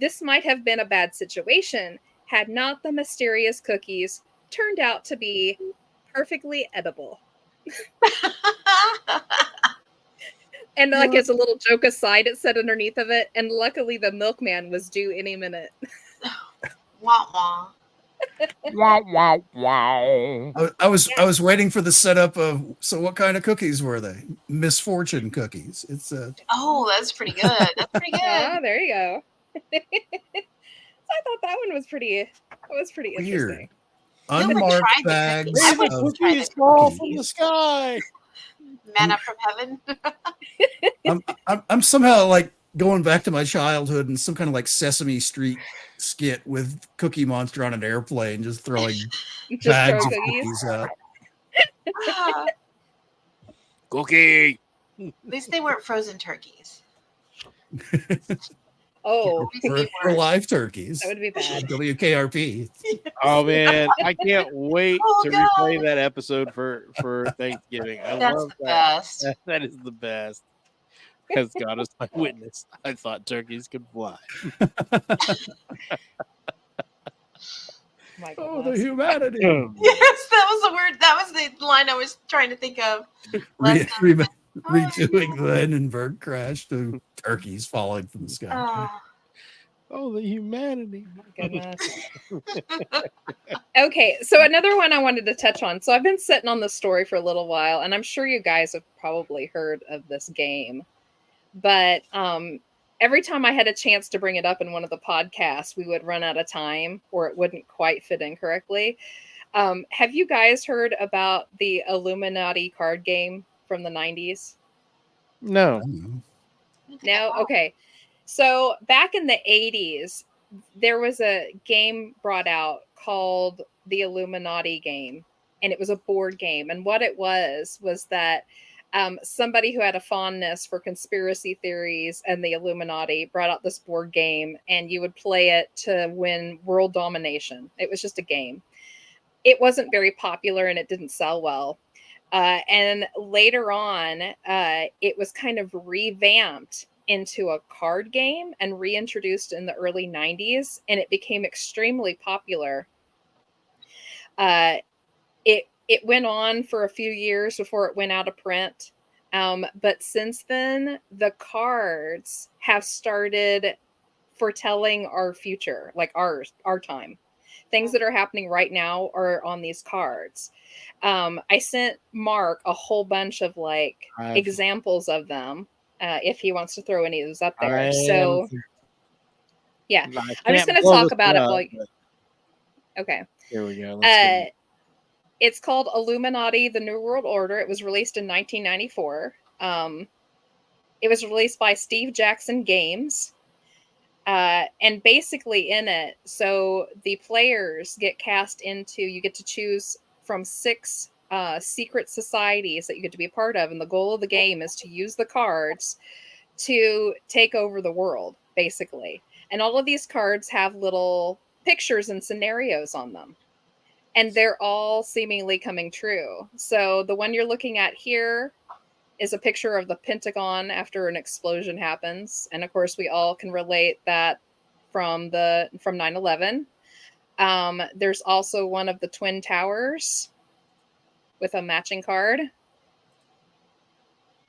This might have been a bad situation had not the mysterious cookies turned out to be perfectly edible. And like as a little joke aside, it said underneath of it, and luckily the milkman was due any minute. Wah wah. Wow, wow, wow. I was waiting for the setup of, so what kind of cookies were they? Misfortune cookies. It's Oh, that's pretty good. That's pretty good. Ah, there you go. So I thought that one was pretty weird. interesting. Who would Unmarked try the bags cookies? I May would the of try the cookies fall cookies. from the sky. Manna from heaven. I'm somehow like going back to my childhood and some kind of like Sesame Street skit with Cookie Monster on an airplane, just throwing Just bags throw of cookies. cookies out. Ah, Cookie. at least they weren't frozen turkeys. Oh, At least they For weren't. live turkeys. that would be bad. WKRP. Oh man, I can't wait Oh, to God. replay that episode for Thanksgiving. I That's love the that. best. That is the best. As God is my witness, I thought turkeys could fly. My Oh, the goodness. humanity. Yes, that was the word. That was the line I was trying to think of. Redoing the Hindenburg crash to turkeys falling from the sky. Oh, Oh, the humanity. My goodness. Okay, so another one I wanted to touch on. So I've been sitting on this story for a little while, and I'm sure you guys have probably heard of this game. But every time I had a chance to bring it up in one of the podcasts, we would run out of time or it wouldn't quite fit in correctly. Have you guys heard about the Illuminati card game from the 90s? No. No? Okay. So back in the 80s, there was a game brought out called the Illuminati game, and it was a board game. And what it was that somebody who had a fondness for conspiracy theories and the Illuminati brought out this board game, and you would play it to win world domination. It was just a game. It wasn't very popular and it didn't sell well. And later on, it was kind of revamped into a card game and reintroduced in the early 90s, and it became extremely popular. It went on for a few years before it went out of print. But since then, the cards have started foretelling our future, like our time. Things that are happening right now are on these cards. I sent Mark a whole bunch of like examples of them if he wants to throw any of those up there. So yeah, I'm just going to talk about it. Okay. Here we go. It's called Illuminati: The New World Order. It was released in 1994. It was released by Steve Jackson Games. And basically in it, so the players get cast into, you get to choose from 6 secret societies that you get to be a part of. And the goal of the game is to use the cards to take over the world, basically. And all of these cards have little pictures and scenarios on them. And they're all seemingly coming true. So the one you're looking at here is a picture of the Pentagon after an explosion happens. And of course, we all can relate that from 9/11. There's also one of the Twin Towers with a matching card.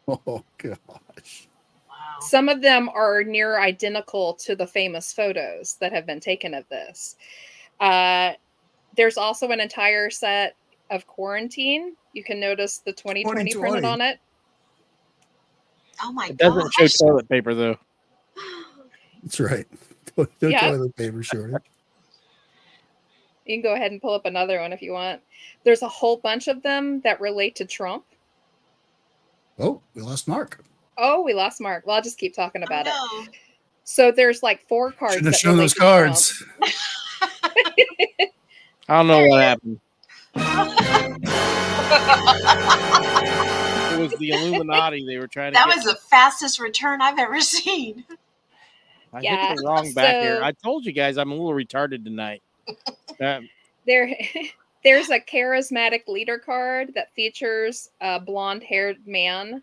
Oh, gosh. wow. Some of them are near identical to the famous photos that have been taken of this. There's also an entire set of Quarantine. You can notice the 2020 printed on it. Oh my It doesn't gosh. show toilet paper though. That's right. No Yeah. toilet paper shortage. You can go ahead and pull up another one if you want. There's a whole bunch of them that relate to Trump. Oh, we lost Mark. Oh, we lost Mark. Well, I'll just keep talking about Oh, it. So there's like 4 cards. Shouldn't have that shown relate those to Trump. cards. I don't know what happened. It was the Illuminati they were trying to that get. was the fastest return I've ever seen. I Yeah, hit the wrong back here. so- I told you guys I'm a little retarded tonight. There There's a charismatic leader card that features a blonde-haired man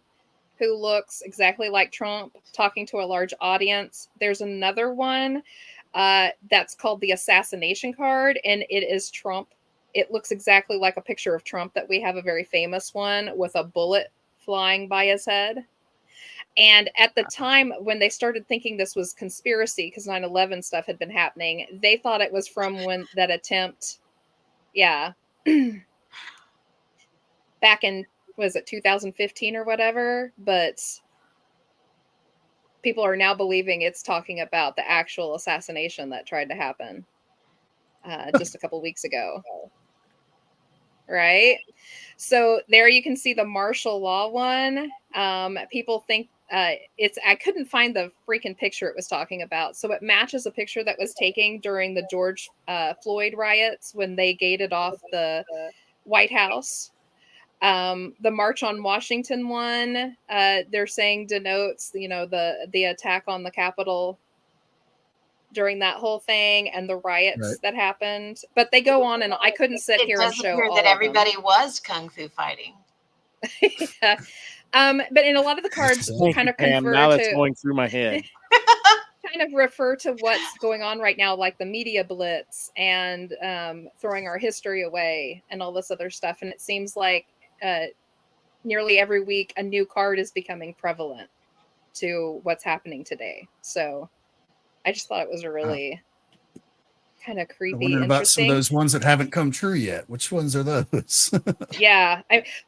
who looks exactly like Trump talking to a large audience. There's another one that's called the assassination card, and it is Trump. It looks exactly like a picture of Trump that we have, a very famous one with a bullet flying by his head. And at the time when they started thinking this was conspiracy, because 9/11 stuff had been happening, they thought it was from when that attempt, yeah, back in, was it 2015 or whatever? But people are now believing it's talking about the actual assassination that tried to happen just a couple weeks ago. Right? So there you can see the martial law one. People think it's, I couldn't find the freaking picture it was talking about. So it matches a picture that was taken during the George Floyd riots when they gated off the White House. The March on Washington one, they're saying denotes, the attack on the Capitol during that whole thing and the riots that happened. But they go on, and I couldn't sit here and show all that of everybody was kung fu fighting. Yeah. But in a lot of the cards kind of Pam, now that's going through my head. kind of refer to what's going on right now, like the media blitz and throwing our history away and all this other stuff. And it seems like nearly every week a new card is becoming prevalent to what's happening today. So I just thought it was a really kind of creepy. I wonder about some of those ones that haven't come true yet. Which ones are those? Yeah.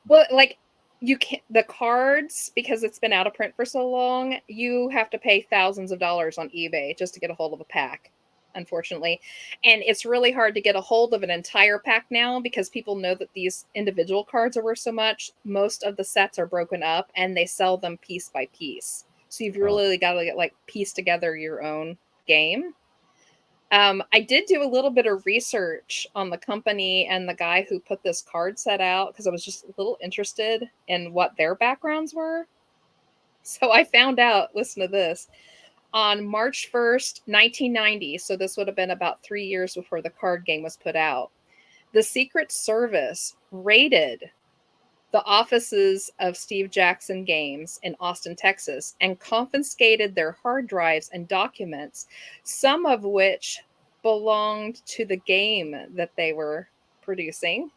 Well, like, you can't, the cards, because it's been out of print for so long, you have to pay thousands of dollars on eBay just to get a hold of a pack, unfortunately. And it's really hard to get a hold of an entire pack now because people know that these individual cards are worth so much. Most of the sets are broken up and they sell them piece by piece. So you've really got to get, piece together your own game. I did do a little bit of research on the company and the guy who put this card set out because I was just a little interested in what their backgrounds were. So I found out, listen to this, on March 1st, 1990, so this would have been about 3 years before the card game was put out, the Secret Service raided the offices of Steve Jackson Games in Austin, Texas, and confiscated their hard drives and documents, some of which belonged to the game that they were producing.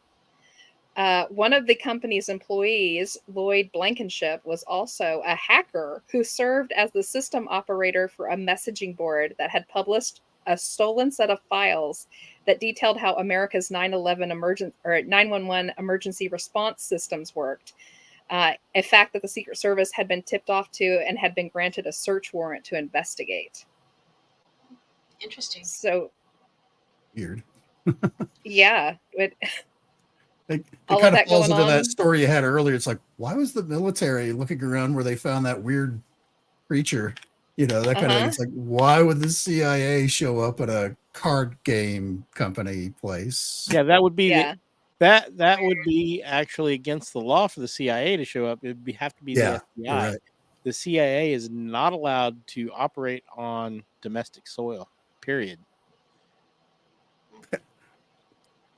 One of the company's employees, Lloyd Blankenship, was also a hacker who served as the system operator for a messaging board that had published a stolen set of files that detailed how America's 911 emergency response systems worked. A fact that the Secret Service had been tipped off to and had been granted a search warrant to investigate. Interesting. So weird. Yeah. It kind of falls into that story you had earlier. It's like, why was the military looking around where they found that weird creature? That kind of thing. It's like, why would the CIA show up at a card game company place? Yeah, that would be that would be actually against the law for the CIA to show up. It would have to be the FBI. Right. The CIA is not allowed to operate on domestic soil. Period.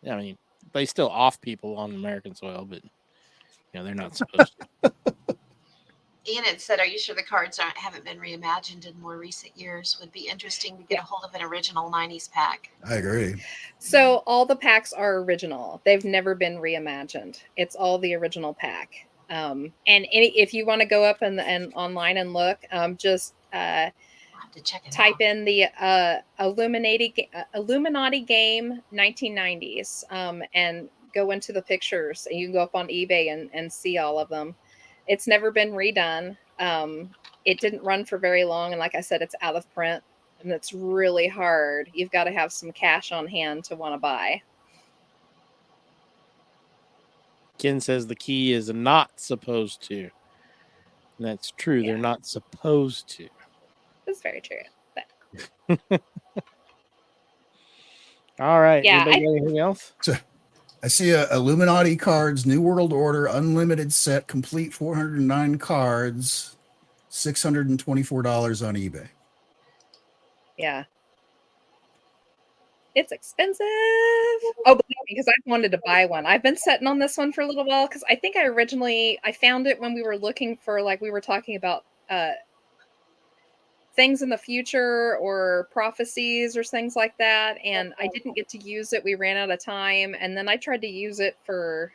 I mean, they still off people on American soil, but they're not supposed to. Ian had said, "Are you sure the cards haven't been reimagined in more recent years? Would be interesting to get a hold of an original 90s pack." I agree. So all the packs are original. They've never been reimagined. It's all the original pack. And if you want to go up and online and look, just type in the Illuminati game 1990s and go into the pictures. And you can go up on eBay and see all of them. It's never been redone. It didn't run for very long. And like I said, it's out of print and it's really hard. You've got to have some cash on hand to want to buy. Ken says the key is not supposed to. And that's true. Yeah. They're not supposed to. That's very true. But... All right. Yeah, anything else? I see a Illuminati cards, New World Order, unlimited set, complete 409 cards, $624 on eBay. Yeah. It's expensive. Oh, believe me, because I've wanted to buy one. I've been sitting on this one for a little while because I think I found it when we were looking for, like, we were talking about things in the future or prophecies or things like that, and I didn't get to use it. We ran out of time, and then I tried to use it for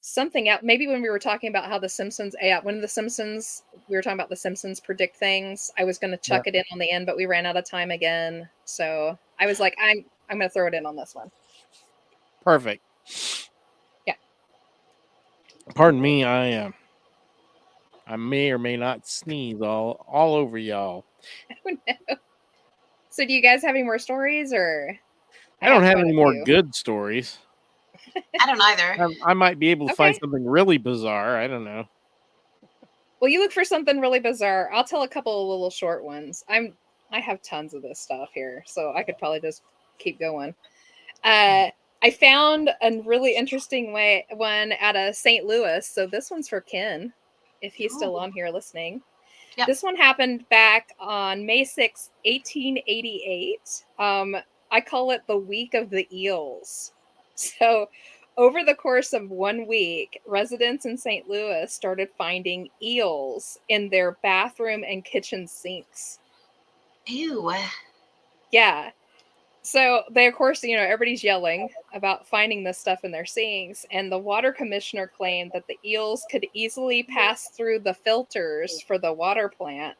something out. Maybe when we were talking about how the Simpsons, when the Simpsons, we were talking about the Simpsons predict things. I was going to chuck it in on the end, but we ran out of time again. So I was like, I'm going to throw it in on this one. Perfect. Yeah. Pardon me. I may or may not sneeze all over y'all. Oh, no. So do you guys have any more stories, or? I don't have any more good stories. I don't either. I might be able to find something really bizarre. I don't know. Well, you look for something really bizarre. I'll tell a couple of little short ones. I have tons of this stuff here, so I could probably just keep going. I found a really interesting one out of St. Louis. So this one's for Ken, if he's still on here listening. Yep. This one happened back on May 6th, 1888. I call it the Week of the Eels. So over the course of 1 week, residents in St. Louis started finding eels in their bathroom and kitchen sinks. Ew. Yeah. So they, of course, everybody's yelling about finding this stuff in their sinks. And the water commissioner claimed that the eels could easily pass through the filters for the water plant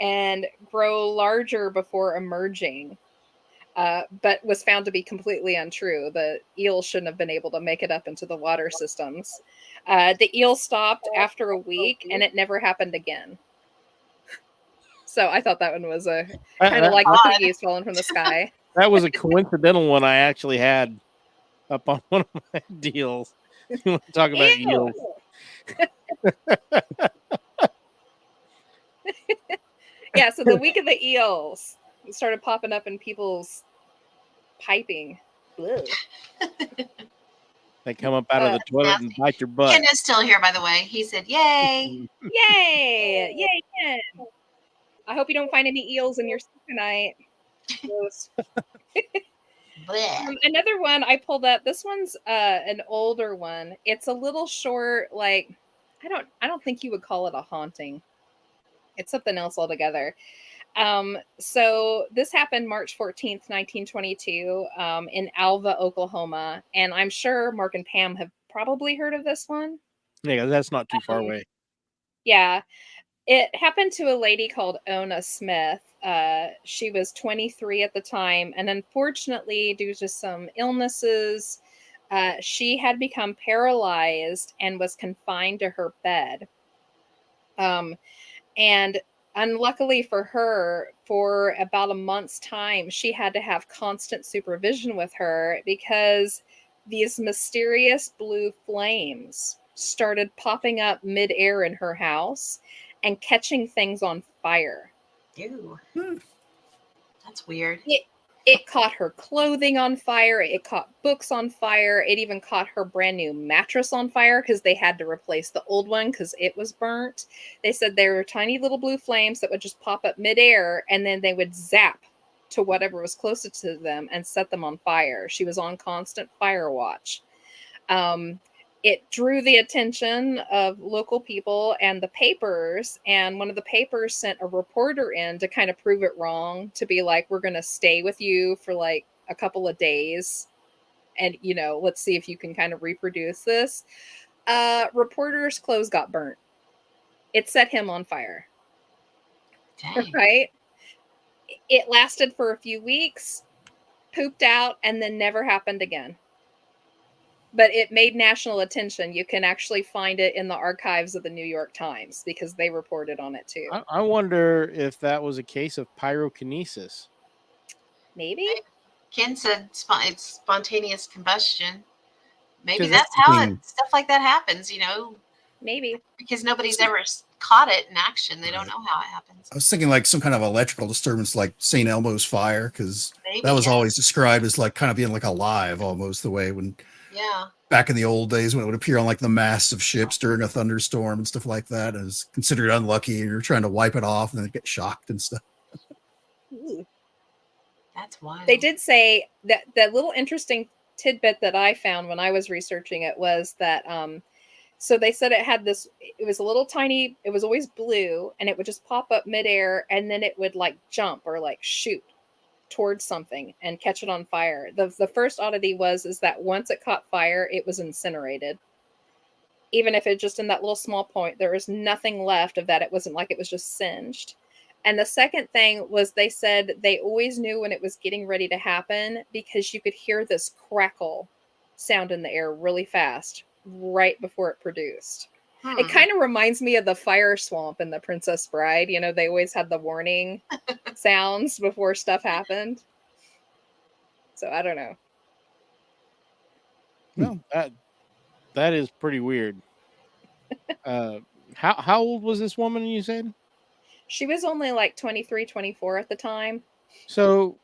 and grow larger before emerging. But was found to be completely untrue. The eel shouldn't have been able to make it up into the water systems. The eel stopped after a week, and it never happened again. So I thought that one was a kind of like the cookies falling from the sky. That was a coincidental one I actually had up on one of my deals. You want to talk about eels? Yeah, so the Week of the Eels started popping up in people's piping. They come up out of the toilet and bite your butt. Ken is still here, by the way. He said, "Yay, yay, yay, Ken!" I hope you don't find any eels in your soup tonight. Another one I pulled up. This one's an older one. It's a little short. Like I don't think you would call it a haunting. It's something else altogether. So this happened March 14th, 1922, in Alva, Oklahoma. And I'm sure Mark and Pam have probably heard of this one. Yeah, that's not too far away. Yeah. It happened to a lady called Ona Smith. She was 23 at the time. And unfortunately, due to some illnesses, she had become paralyzed and was confined to her bed. And unluckily for her, for about a month's time, she had to have constant supervision with her because these mysterious blue flames started popping up midair in her house and catching things on fire. Ew. That's weird. It caught her clothing on fire. It caught books on fire. It even caught her brand new mattress on fire because they had to replace the old one because it was burnt. They said there were tiny little blue flames that would just pop up midair and then they would zap to whatever was closest to them and set them on fire. She was on constant fire watch. It drew the attention of local people and the papers, and one of the papers sent a reporter in to kind of prove it wrong, to be like, we're going to stay with you for like a couple of days and, let's see if you can kind of reproduce this. Reporter's clothes got burnt. It set him on fire. Dang. Right? It lasted for a few weeks, pooped out, and then never happened again. But it made national attention. You can actually find it in the archives of the New York Times because they reported on it too. I wonder if that was a case of pyrokinesis. Maybe. Ken said it's spontaneous combustion. Maybe that's how stuff like that happens, Maybe. Because nobody's ever caught it in action. They don't know how it happens. I was thinking like some kind of electrical disturbance like St. Elmo's fire, because that was always described as like kind of being like alive almost, the way when back in the old days when it would appear on like the masts of ships during a thunderstorm and stuff like that. It was considered unlucky and you're trying to wipe it off and then get shocked and stuff. That's wild. They did say that the little interesting tidbit that I found when I was researching it was that so they said it had this, it was a little tiny, it was always blue, and it would just pop up midair, and then it would like jump or like shoot towards something and catch it on fire. The first oddity is that once it caught fire, it was incinerated. Even if it just in that little small point, there was nothing left of that. It wasn't like it was just singed. And the second thing was they said they always knew when it was getting ready to happen because you could hear this crackle sound in the air really fast right before it produced. It kind of reminds me of the fire swamp in The Princess Bride. You know, they always had the warning sounds before stuff happened. So I don't know. Well, that is pretty weird. How old was this woman you said? She was only like 23, 24 at the time. So,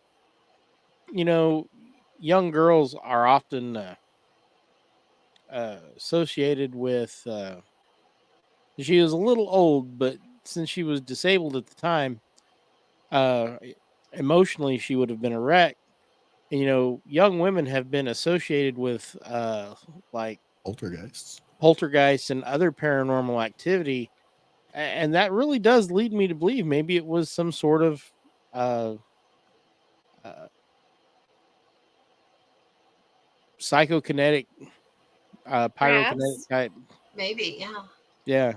you know, young girls are often associated with. She was a little old, but since she was disabled at the time, emotionally she would have been a wreck. And, you know, young women have been associated with like poltergeists and other paranormal activity. And that really does lead me to believe maybe it was some sort of psychokinetic, pyrokinetic type. Maybe, yeah. Yeah.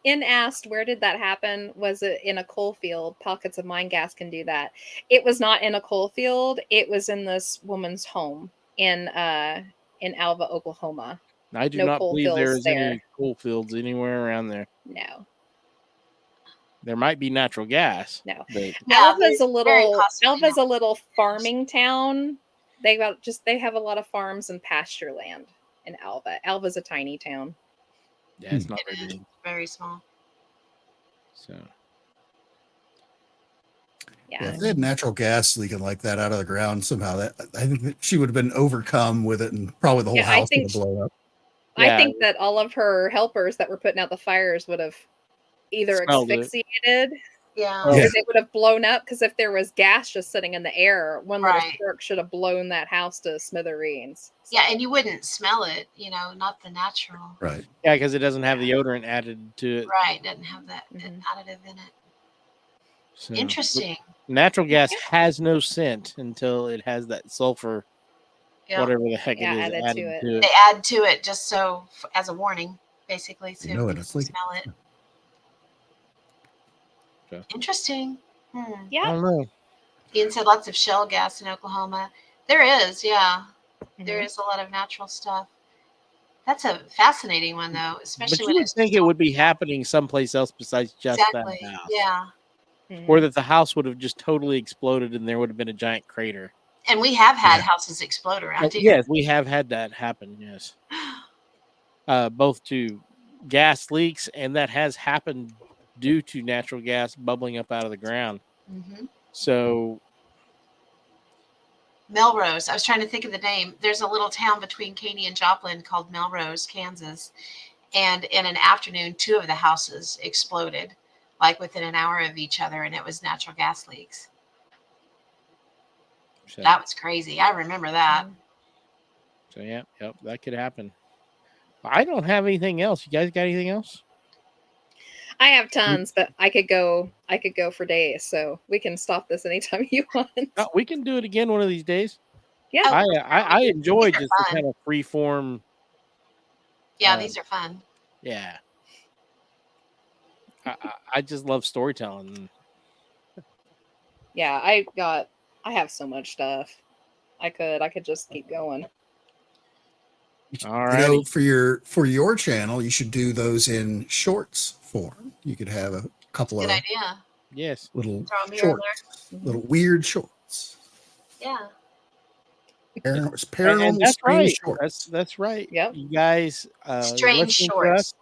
In asked where did that happen? Was it in a coal field? Pockets of mine gas can do that. It was not in a coal field. It was in this woman's home in Alva, Oklahoma. I do not believe there is any coal fields anywhere around there. No. There might be natural gas. No. But... Alva's a little farming town. They have a lot of farms and pasture land in Alva. Alva's a tiny town. Yeah, it's not very big. Very small. So. Yeah, if they had natural gas leaking like that out of the ground somehow, I think that she would have been overcome with it, and probably the whole house would have blown up. I think that all of her helpers that were putting out the fires would have either asphyxiated, or they would have blown up. Because if there was gas just sitting in the air, one little spark should have blown that house to smithereens. So. Yeah, and you wouldn't smell it, you know, not the natural. Right. Yeah, because it doesn't have the odorant added to it. Right, doesn't have that additive in it. So, interesting. Natural gas has no scent until it has that sulfur, whatever the heck it is, added to it. They add to it just so as a warning, basically, so you can smell it. Okay. Interesting. Yeah. I don't know. Ian said lots of shell gas in Oklahoma. There is, yeah. Mm-hmm. There is a lot of natural stuff. That's a fascinating one, though, especially but you would think it would be happening someplace else besides just that house. Yeah. Or that the house would have just totally exploded and there would have been a giant crater. And we have had houses explode around here. Yes, we have had that happen, yes. Both to gas leaks, and that has happened due to natural gas bubbling up out of the ground. Mm-hmm. So... Melrose. I was trying to think of the name. There's a little town between Caney and Joplin called Melrose, Kansas. And in an afternoon, 2 of the houses exploded, like within an hour of each other, and it was natural gas leaks. So, that was crazy. I remember that. So, yep, that could happen. I don't have anything else. You guys got anything else? I have tons, but I could go for days, so we can stop this anytime you want. We can do it again one of these days. Yeah. I enjoy just the kind of free form. Yeah, these are fun. Yeah. I just love storytelling. Yeah, I have so much stuff. I could just keep going. All right. You know, for your channel, you should do those in shorts form. You could have a couple of idea. Yes. Little shorts, little weird shorts. Yeah. Paranormal that's right. Shorts. That's right. Yep. You guys strange shorts.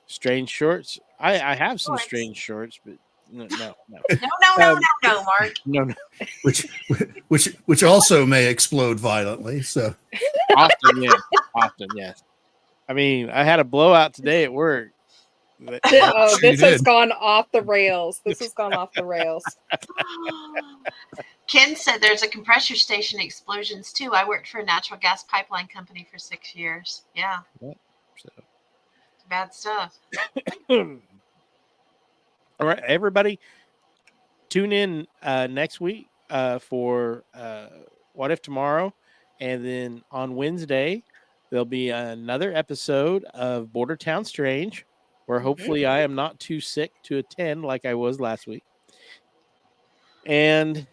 Strange shorts. I have some strange shorts, but no. No, Mark. No. Which also may explode violently. So often, yes. I mean, I had a blowout today at work. Oh, You this has did. gone off the rails. This has gone off the rails. Ken said there's a compressor station explosions too. I worked for a natural gas pipeline company for 6 years. Yeah. So. Bad stuff. All right, everybody, tune in next week for What If Tomorrow, and then on Wednesday there'll be another episode of Border Town Strange, where hopefully I am not too sick to attend like I was last week. And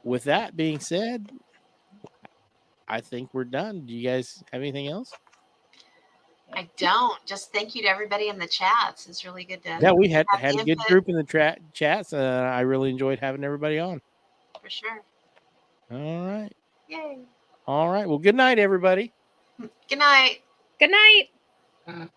with that being said, I think we're done. Do you guys have anything else? I don't. Just thank you to everybody in the chats. It's really good to. Yeah, we had have a the good input. group in the chats. I really enjoyed having everybody on. For sure. All right. Yay. All right. Well, good night, everybody. Good night. Good night.